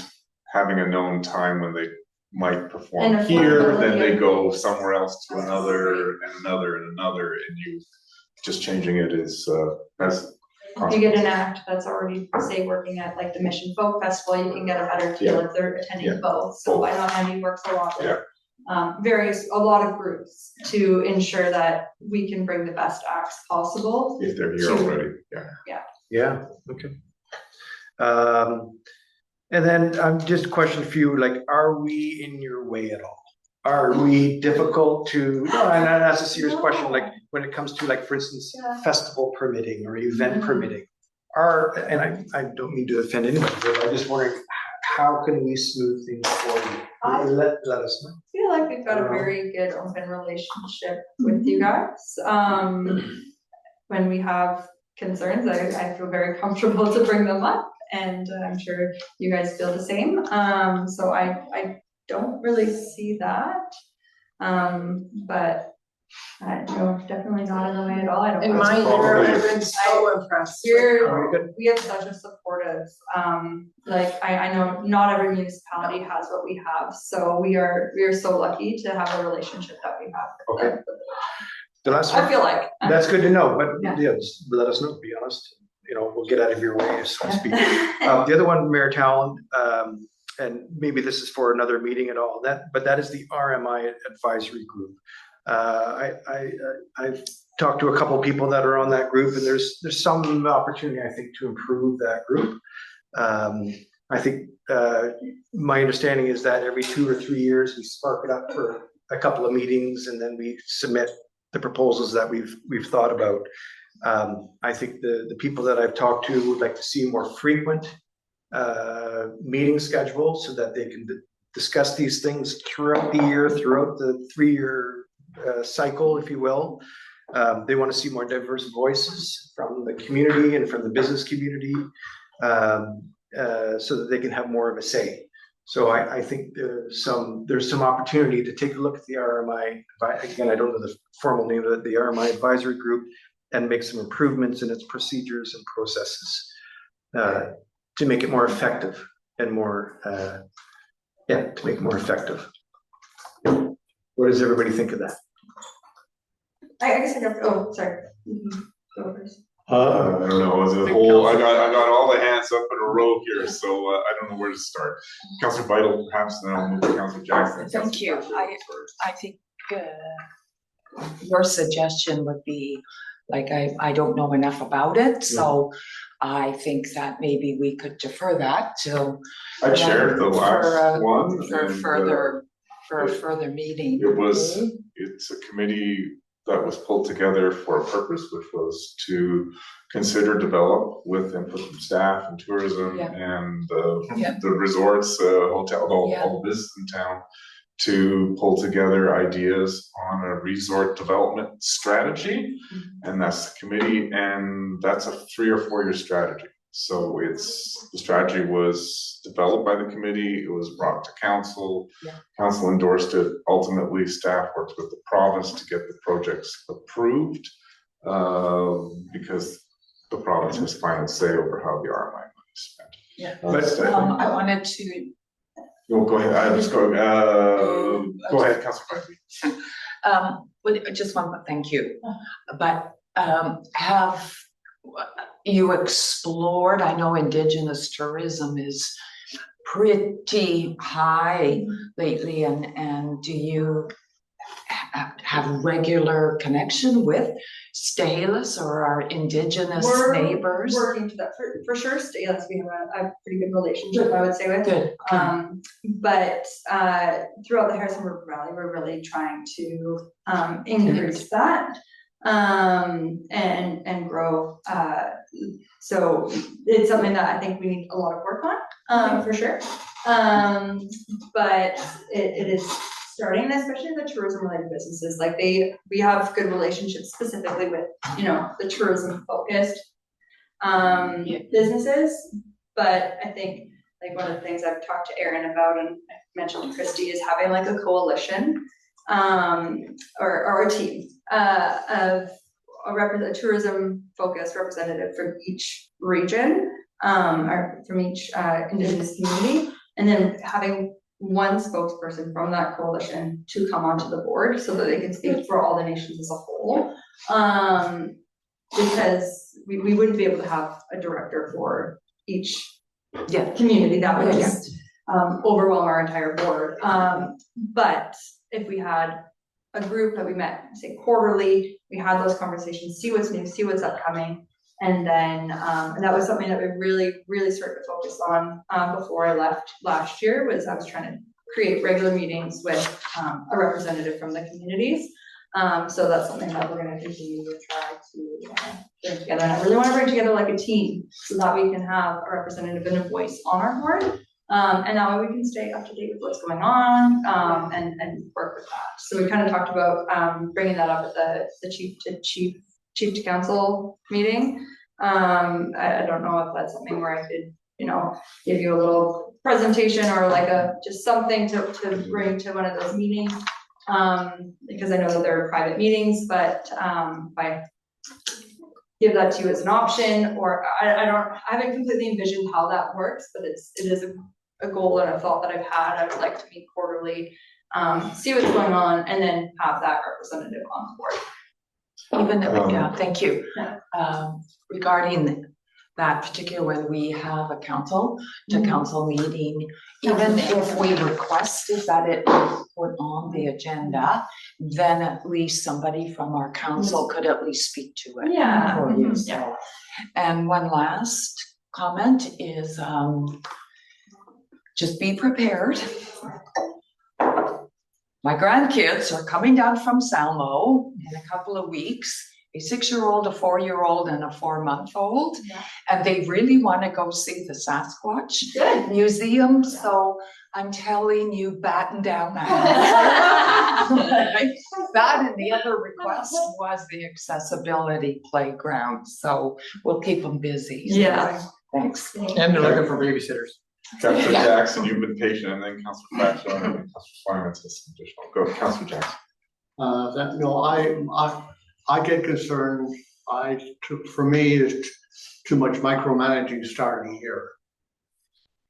having a known time when they might perform And here, then they affordability. go somewhere else to another, and you, just changing it is, that's. If you get an act that's already, say, working at like the Mission Folk Festival, you can get a better deal if they're attending both. So I know Andy works a lot with a lot of groups to ensure that we can bring the best acts possible. If they're here already, Yeah, okay. And then just a question for you, like, are we in your way at all? are we difficult to, no, and that's a serious question, like, when it comes to, like, for instance, Yeah. festival permitting or event Mhm. permitting. And I don't mean to offend anybody, but I'm just wondering, how can we smooth things for I- you? Let us know. I feel like we've got a very good open relationship with you guys. When we have concerns, I feel very comfortable to bring them up, and I'm sure you guys feel the same. So I don't really see that. But no, definitely not in the way at all. I don't. In my year, probably- I've been so impressed. We have such a supportive, like, I know not every municipality has what we have, so we are so lucky to have a relationship that we have. with them. The last I one, feel like. that's good to know, but Yeah. yeah, just let us know, be honest. We'll get out of your way, so to speak. The other one, Mayor Talon, and maybe this is for another meeting at all, but that is the RMI advisory group. I've talked to a couple of people that are on that group, and there's some opportunity, I think, to improve that group. I think my understanding is that every 2 or 3 years, we spark it up for a couple of meetings, and then we submit the proposals that we've thought about. I think the people that I've talked to would like to see a more frequent meeting schedule so that they can discuss these things throughout the year, throughout the 3-year cycle, if you will. They want to see more diverse voices from the community and from the business community, so that they can have more of a say. So I think there's some opportunity to take a look at the RMI. Again, I don't know the formal name of it, the RMI advisory group, and make some improvements in its procedures and processes to make it more effective and more, to make it more effective. What does everybody think of that? I guess I got, sorry. Go first. I don't know, it was a whole, I got all the hands up in a row here, so I don't know where to start. Councilor Vital, perhaps, then I'll move to Councilor Jackson. Thank you. I think your suggestion would be, like, I don't know enough about it, so I think that maybe we could defer that till. I chaired the last one. For a further meeting. It's a committee that was pulled together for a purpose, which was to consider, develop with input from staff and tourism and the resorts, hotel, all the business in town, to pull together ideas on a resort development strategy. And that's the committee, and that's a 3 or 4 year strategy. So the strategy was developed by the committee, it was brought to council, council endorsed it, ultimately staff worked with the province to get the projects approved, because the province has final say over how the RMI money is spent. I wanted to. Go ahead, go ahead, Councilor Fyvie. Just one, thank you. But have you explored, I know Indigenous tourism is pretty high lately, and do you have regular connection with Stateless or our Indigenous neighbors? We're working to that, for sure. Stateless, we have a pretty good relationship, I would say, with. Good. But throughout the Harrison River Valley, we're really trying to increase that and grow. So it's something that I think we need a lot of work on, for sure. But it is starting, especially the tourism related businesses. Like we have good relationships specifically with, the tourism focused businesses. But I think, like, one of the things I've talked to Aaron about, and I mentioned to Christy, is having like a coalition or a team of a tourism focused representative from each region, or from each Indigenous community, and then having one spokesperson from that coalition to come onto the board so that they can speak for all the nations as a whole. Because we wouldn't be able to have a director for each community. That would just overwhelm our entire board. But if we had a group that we met, say, quarterly, we had those conversations, see what's new, see what's upcoming. And then and that was something that we really started to focus on before I left last year. Was I was trying to create regular meetings with a representative from the communities. So that's something that we're gonna continue to try to bring together. And I really wanna bring together like a team so that we can have a representative and a voice on our board. And that way we can stay up to date with what's going on, and work with that. So we kind of talked about, bringing that up at the chief to council meeting. I don't know if that's something where I could, give you a little presentation or like just something to bring to one of those meetings. Because I know that there are private meetings, but, if I give that to you as an option, or I haven't completely envisioned how that works, but it is a goal and a thought that I've had. I would like to meet quarterly, see what's going on, and then have that representative on the board. Even, yeah, thank you. Yeah. Regarding that particular, when we have a council to council meeting, even if we requested that it be put on the agenda, then at least somebody from our council could at least speak to it. Yeah. For you. Yeah. And one last comment is, just be prepared. My grandkids are coming down from Salmo in a couple of weeks, a 6-year-old, a 4-year-old, and a 4-month-old. Yeah. And they really want to go see the Sasquatch Good. Museum. So I'm telling you, batten down the house. That and the other request was the accessibility playground. So we'll keep them busy. Yeah. Thanks. And they're looking for babysitters. Councillor Jackson, you've been patient, and then Councillor Batchelor, and then Councillor Simons has some additional. Go, Councillor Jackson. I get concerned, for me, there's too much micromanaging starting here.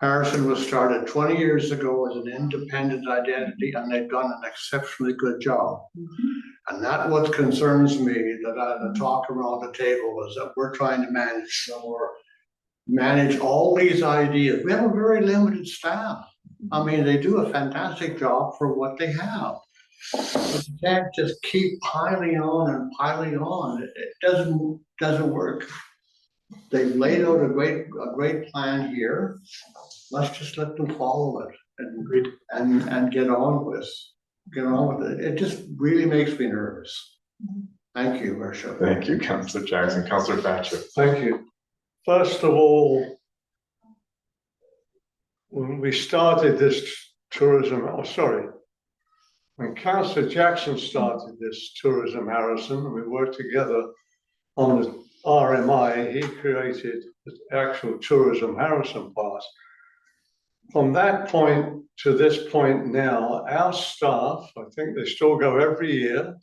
Harrison was started 20 years ago as an independent identity, and they've done an exceptionally good job. And that what concerns me, that the talk around the table is that we're trying to manage all these ideas. We have a very limited staff. I mean, they do a fantastic job for what they have. But you can't just keep piling on and piling on. It doesn't work. They've laid out a great plan here. Let's just let them follow it and get on with it. It just really makes me nervous. Thank you, Worship. Thank you, Councillor Jackson. Councillor Batchelor. Thank you. First of all, when we started this when Councillor Jackson started this tourism, Harrison, and we worked together on the RMI, he created the actual tourism Harrison part. From that point to this point now, our staff, I think they still go every year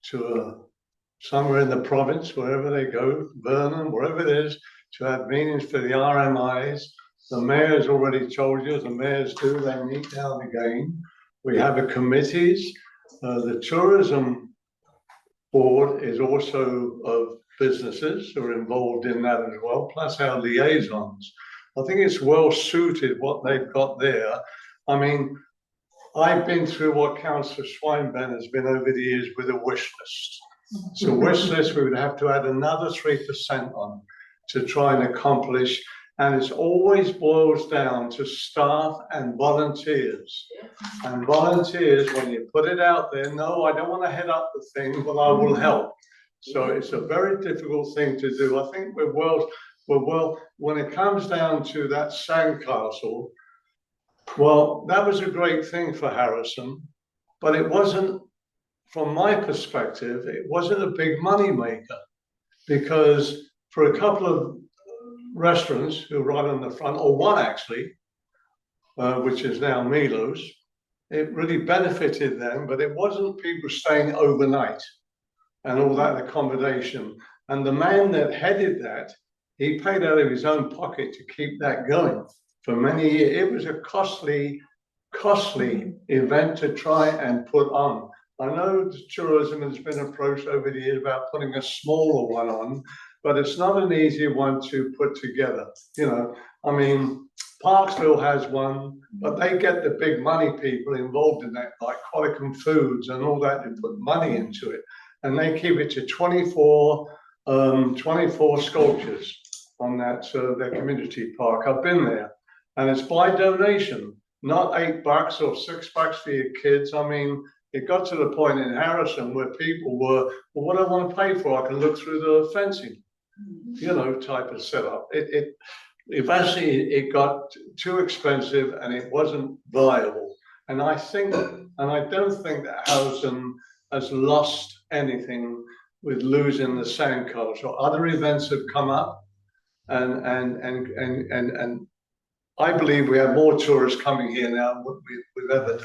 to somewhere in the province, wherever they go, Vernon, wherever it is, to have meetings for the RMIs. The mayor's already told you, the mayors do, they meet now and again. We have a committees. The tourism board is also of businesses who are involved in that as well, plus our liaisons. I think it's well suited what they've got there. I mean, I've been through what Councillor Swinburne has been over the years with a wish list. So wish list, we would have to add another 3% on to try and accomplish. And it always boils down to staff and volunteers. And volunteers, when you put it out there, no, I don't want to head up the thing, but I will help. So it's a very difficult thing to do. I think we're well, when it comes down to that sandcastle, well, that was a great thing for Harrison, but it wasn't, from my perspective, it wasn't a big money maker, because for a couple of restaurants who are right on the front, or one actually, which is now Milo's, it really benefited them, but it wasn't people staying overnight and all that accommodation. And the man that headed that, he paid out of his own pocket to keep that going for many years. It was a costly event to try and put on. I know the tourism has been approached over the years about putting a smaller one on, but it's not an easy one to put together. I mean, Parksville has one, but they get the big money people involved in that, like Qualicum Foods and all that, and put money into it. And they keep it to 24 sculptures on that, their community park. I've been there, and it's by donation. not $8 or $6 for your kids. I mean, it got to the point in Harrison where people were, well, what do I want to pay for? I can look through the fencing, type of setup. Eventually it got too expensive and it wasn't viable. And I don't think that Harrison has lost anything with losing the sand culture. Other events have come up, and I believe we have more tourists coming here now than we've ever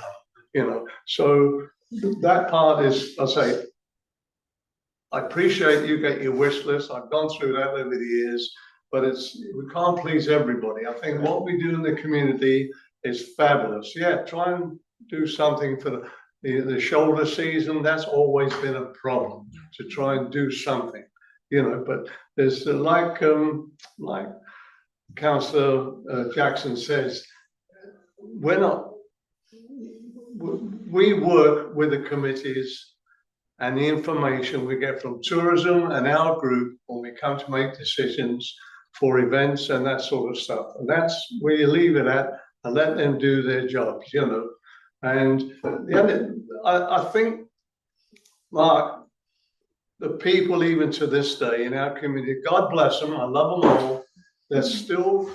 done. So that part is, I say, I appreciate you get your wish list. I've gone through that over the years, but we can't please everybody. I think what we do in the community is fabulous. Yeah, try and do something for the shoulder season. That's always been a problem, to try and do something, but there's like Councillor Jackson says, we work with the committees and the information we get from tourism and our group when we come to make decisions for events and that sort of stuff. And that's where you leave it at and let them do their jobs, And I think, Mark, the people even to this day in our community, God bless them, I love them all, they still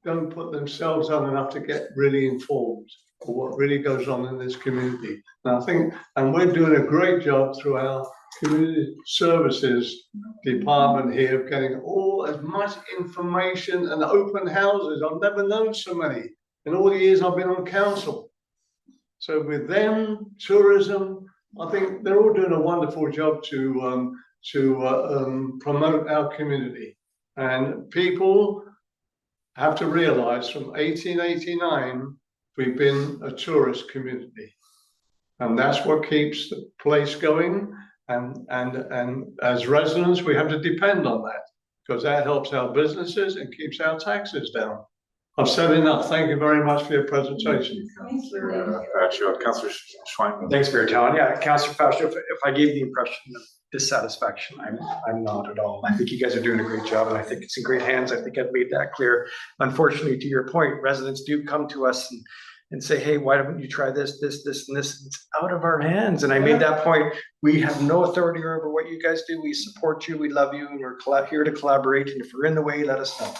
don't put themselves on enough to get really informed of what really goes on in this community. And we're doing a great job through our community services department here of getting as much information and open houses. I've never known so many in all the years I've been on council. So with them, tourism, I think they're all doing a wonderful job to promote our community. And people have to realize from 1889, we've been a tourist community. And that's what keeps the place going. And as residents, we have to depend on that because that helps our businesses and keeps our taxes down. I've said enough. Thank you very much for your presentation. Councillor Schweinman. Thanks for your time. Yeah, Councillor Fausto, if I gave the impression of dissatisfaction, I'm not at all. I think you guys are doing a great job and I think it's in great hands. I think I've made that clear. Unfortunately, to your point, residents do come to us and say, hey, why don't you try this, and this? It's out of our hands. And I made that point. We have no authority over what you guys do. We support you. We love you. And we're here to collaborate. And if we're in the way, let us know.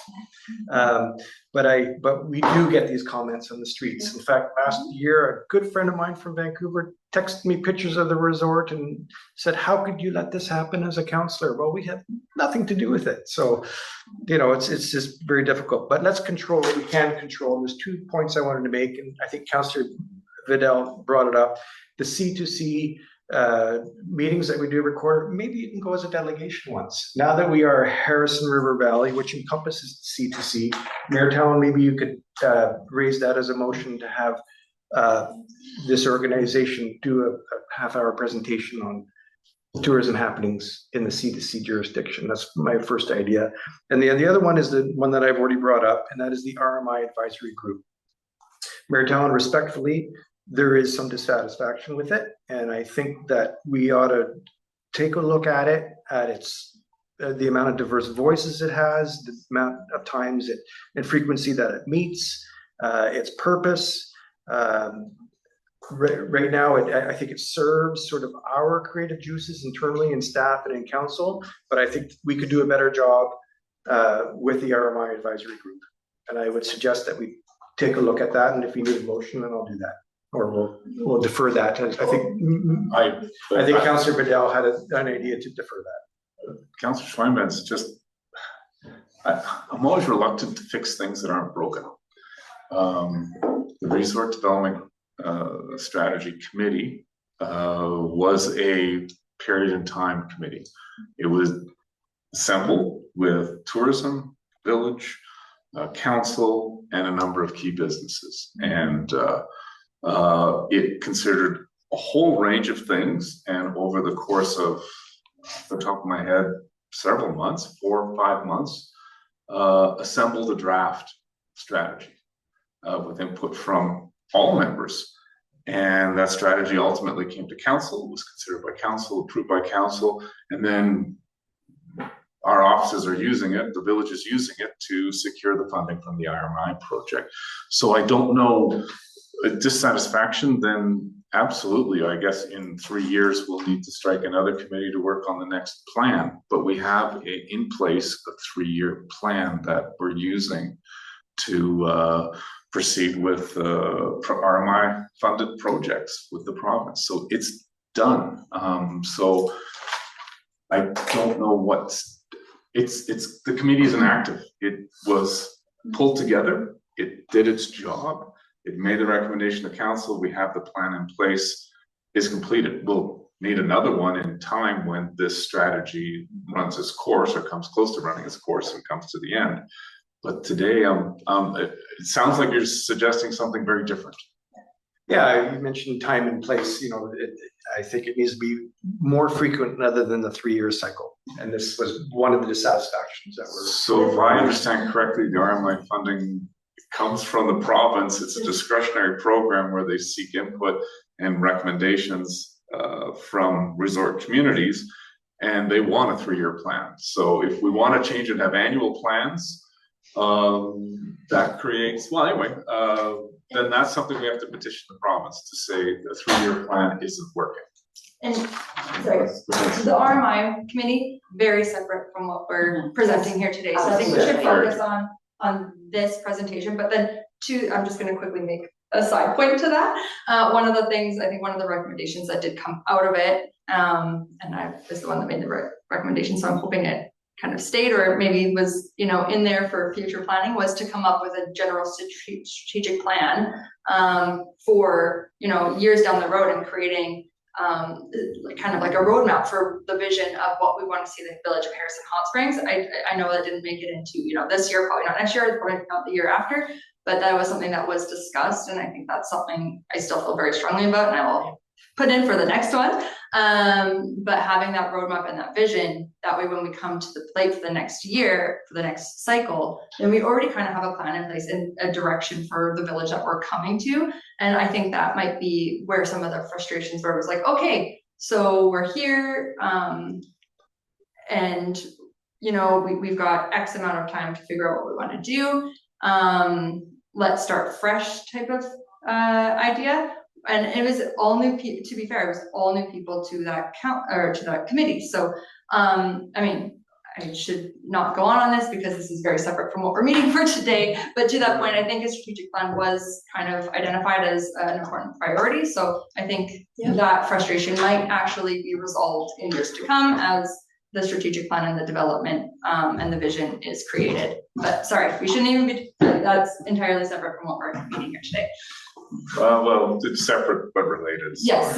But we do get these comments on the streets. In fact, last year, a good friend of mine from Vancouver texted me pictures of the resort and said, how could you let this happen as a councillor? Well, we have nothing to do with it. So, it's just very difficult. But let's control what we can control. There's 2 points I wanted to make, and I think Councillor Vidal brought it up. The C2C meetings that we do record, maybe you can go as a delegation once. Now that we are Harrison River Valley, which encompasses C2C, Mayortown, maybe you could raise that as a motion to have this organization do a half-hour presentation on tourism happenings in the C2C jurisdiction. That's my first idea. And the other one is the one that I've already brought up, and that is the RMI advisory group. Mayortown, respectfully, there is some dissatisfaction with it, and I think that we ought to take a look at it, at its the amount of diverse voices it has, the amount of times and frequency that it meets, its purpose. Right now, I think it serves sort of our creative juices internally in staff and in council, but I think we could do a better job with the RMI advisory group. And I would suggest that we take a look at that, and if you need a motion, then I'll do that. Or we'll defer that. I think Councillor Vidal had an idea to defer that. Councillor Schweinman's I'm always reluctant to fix things that aren't broken. The Resort Development Strategy Committee was a period in time committee. It was assembled with tourism, village, council, and a number of key businesses. And it considered a whole range of things, and over the course of, off the top of my head, several months, 4 or 5 months, assembled a draft strategy with input from all members. And that strategy ultimately came to council, was considered by council, approved by council, and then our offices are using it, the village is using it to secure the funding from the RMI project. So I don't know, dissatisfaction, then absolutely, I guess in 3 years, we'll need to strike another committee to work on the next plan. But we have in place a 3-year plan that we're using to proceed with RMI funded projects with the province. So it's done. So I don't know it's the committee is inactive. It was pulled together. It did its job. It made the recommendation to council. We have the plan in place. Is completed. We'll need another one in time when this strategy runs its course or comes close to running its course and comes to the end. But today, it sounds like you're suggesting something very different. Yeah, you mentioned time and place, I think it needs to be more frequent rather than the 3-year cycle. And this was one of the dissatisfactions that were. So if I understand correctly, the RMI funding comes from the province. It's a discretionary program where they seek input and recommendations from resort communities, and they want a 3-year plan. So if we want to change and have annual plans, that creates, well, anyway, then that's something we have to petition the province to say the 3-year plan isn't working. And sorry, so the RMI committee, very separate from what we're presenting here today. So I think we should focus on this presentation, but then I'm just gonna quickly make a side point to that. One of the things, I think one of the recommendations that did come out of it, and I was the one that made the recommendation, so I'm hoping it kind of stayed or maybe was, in there for future planning, was to come up with a general strategic plan for, years down the road and creating kind of like a roadmap for the vision of what we want to see the village of Harrison Hot Springs. I know that didn't make it into, this year, probably not next year, probably not the year after, but that was something that was discussed. And I think that's something I still feel very strongly about, and I will put in for the next one. But having that roadmap and that vision, that way when we come to the plate for the next year, for the next cycle, then we already kind of have a plan in place and a direction for the village that we're coming to. And I think that might be where some of the frustrations were. It was like, okay, so we're here, and we've got X amount of time to figure out what we want to do. Let's start fresh type of idea. And it was all new people, to be fair, it was all new people to that to that committee. So, I should not go on this because this is very separate from what we're meeting for today. But to that point, I think a strategic plan was kind of identified as an important priority. So I think that frustration might actually be resolved in years to come as the strategic plan and the development and the vision is created. But sorry, we shouldn't even be, that's entirely separate from what we're meeting here today. Well, it's separate but related. So Yes.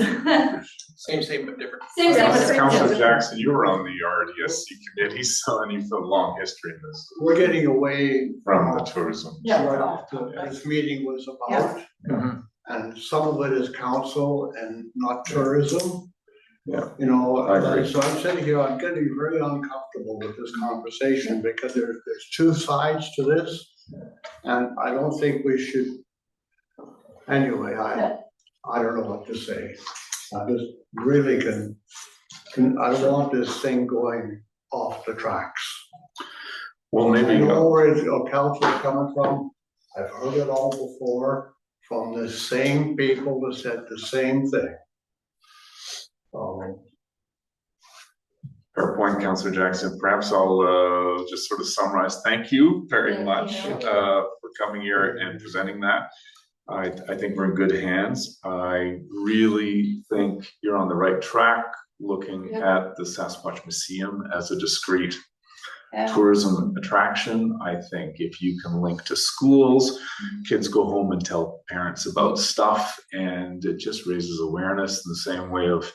Same but different. Same, but different. Councilor Jackson, you were on the RDSC committee, so and you've got a long history in this We're getting away from the tourism. what this meeting was about. Mhm. And some of it is council and not tourism. Yeah. I agree. So I'm sitting here, I'm getting very uncomfortable with this conversation because there's 2 sides to this. And I don't think we should, anyway, I don't know what to say. I just really I want this thing going off the tracks. Well, maybe. I know where your council's coming from. I've heard it all before from the same people that said the same thing. Fair point, Councilor Jackson. Perhaps I'll just sort of summarize. Thank you very much for coming here and presenting that. I think we're in good hands. I really think you're on the right track looking at the Sasquatch Museum as a discrete tourism attraction. I think if you can link to schools, kids go home and tell parents about stuff, and it just raises awareness in the same way of,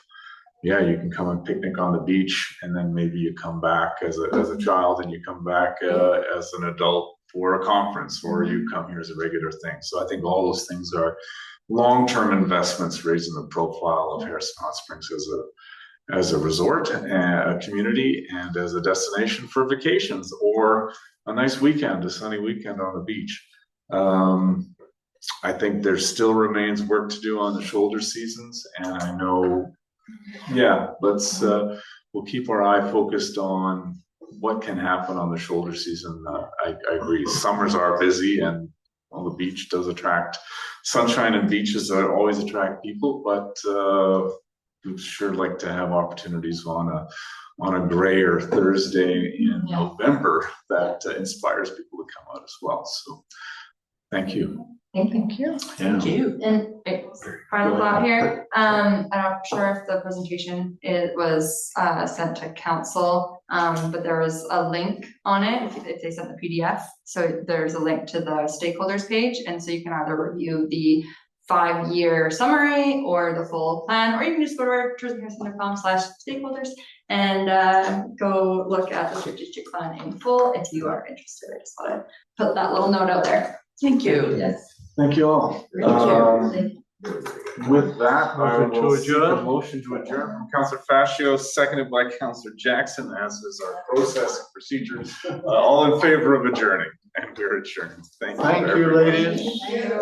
you can come and picnic on the beach, and then maybe you come back as a child and you come back as an adult for a conference, or you come here as a regular thing. So I think all those things are long-term investments, raising the profile of Harrison Hot Springs as a resort, a community, and as a destination for vacations or a nice weekend, a sunny weekend on the beach. I think there still remains work to do on the shoulder seasons, and I know, we'll keep our eye focused on what can happen on the shoulder season, I agree. Summers are busy and well, the beach does attract, sunshine and beaches always attract people, but we'd sure like to have opportunities on a grayer Thursday in November that inspires people to come out as well. So thank you. Thank you. Thank you. And final thought here, I'm not sure if the presentation was sent to council, but there was a link on it if they sent the PDF. So there's a link to the stakeholders page, and so you can either review the 5-year summary or the full plan, or you can just go to our tourismharrison.com/stakeholders and go look at the strategic plan in full if you are interested. I just want to put that little note out there. Thank you. Yes. Thank you all. Thank With that, I Motion to will seek a adjourn. motion to adjourn from Councillor Fascio, seconded by Councillor Jackson, as is our process and procedure. All in favor of adjourning, and we're adjourned. Thank you. Thank you, everyone. ladies.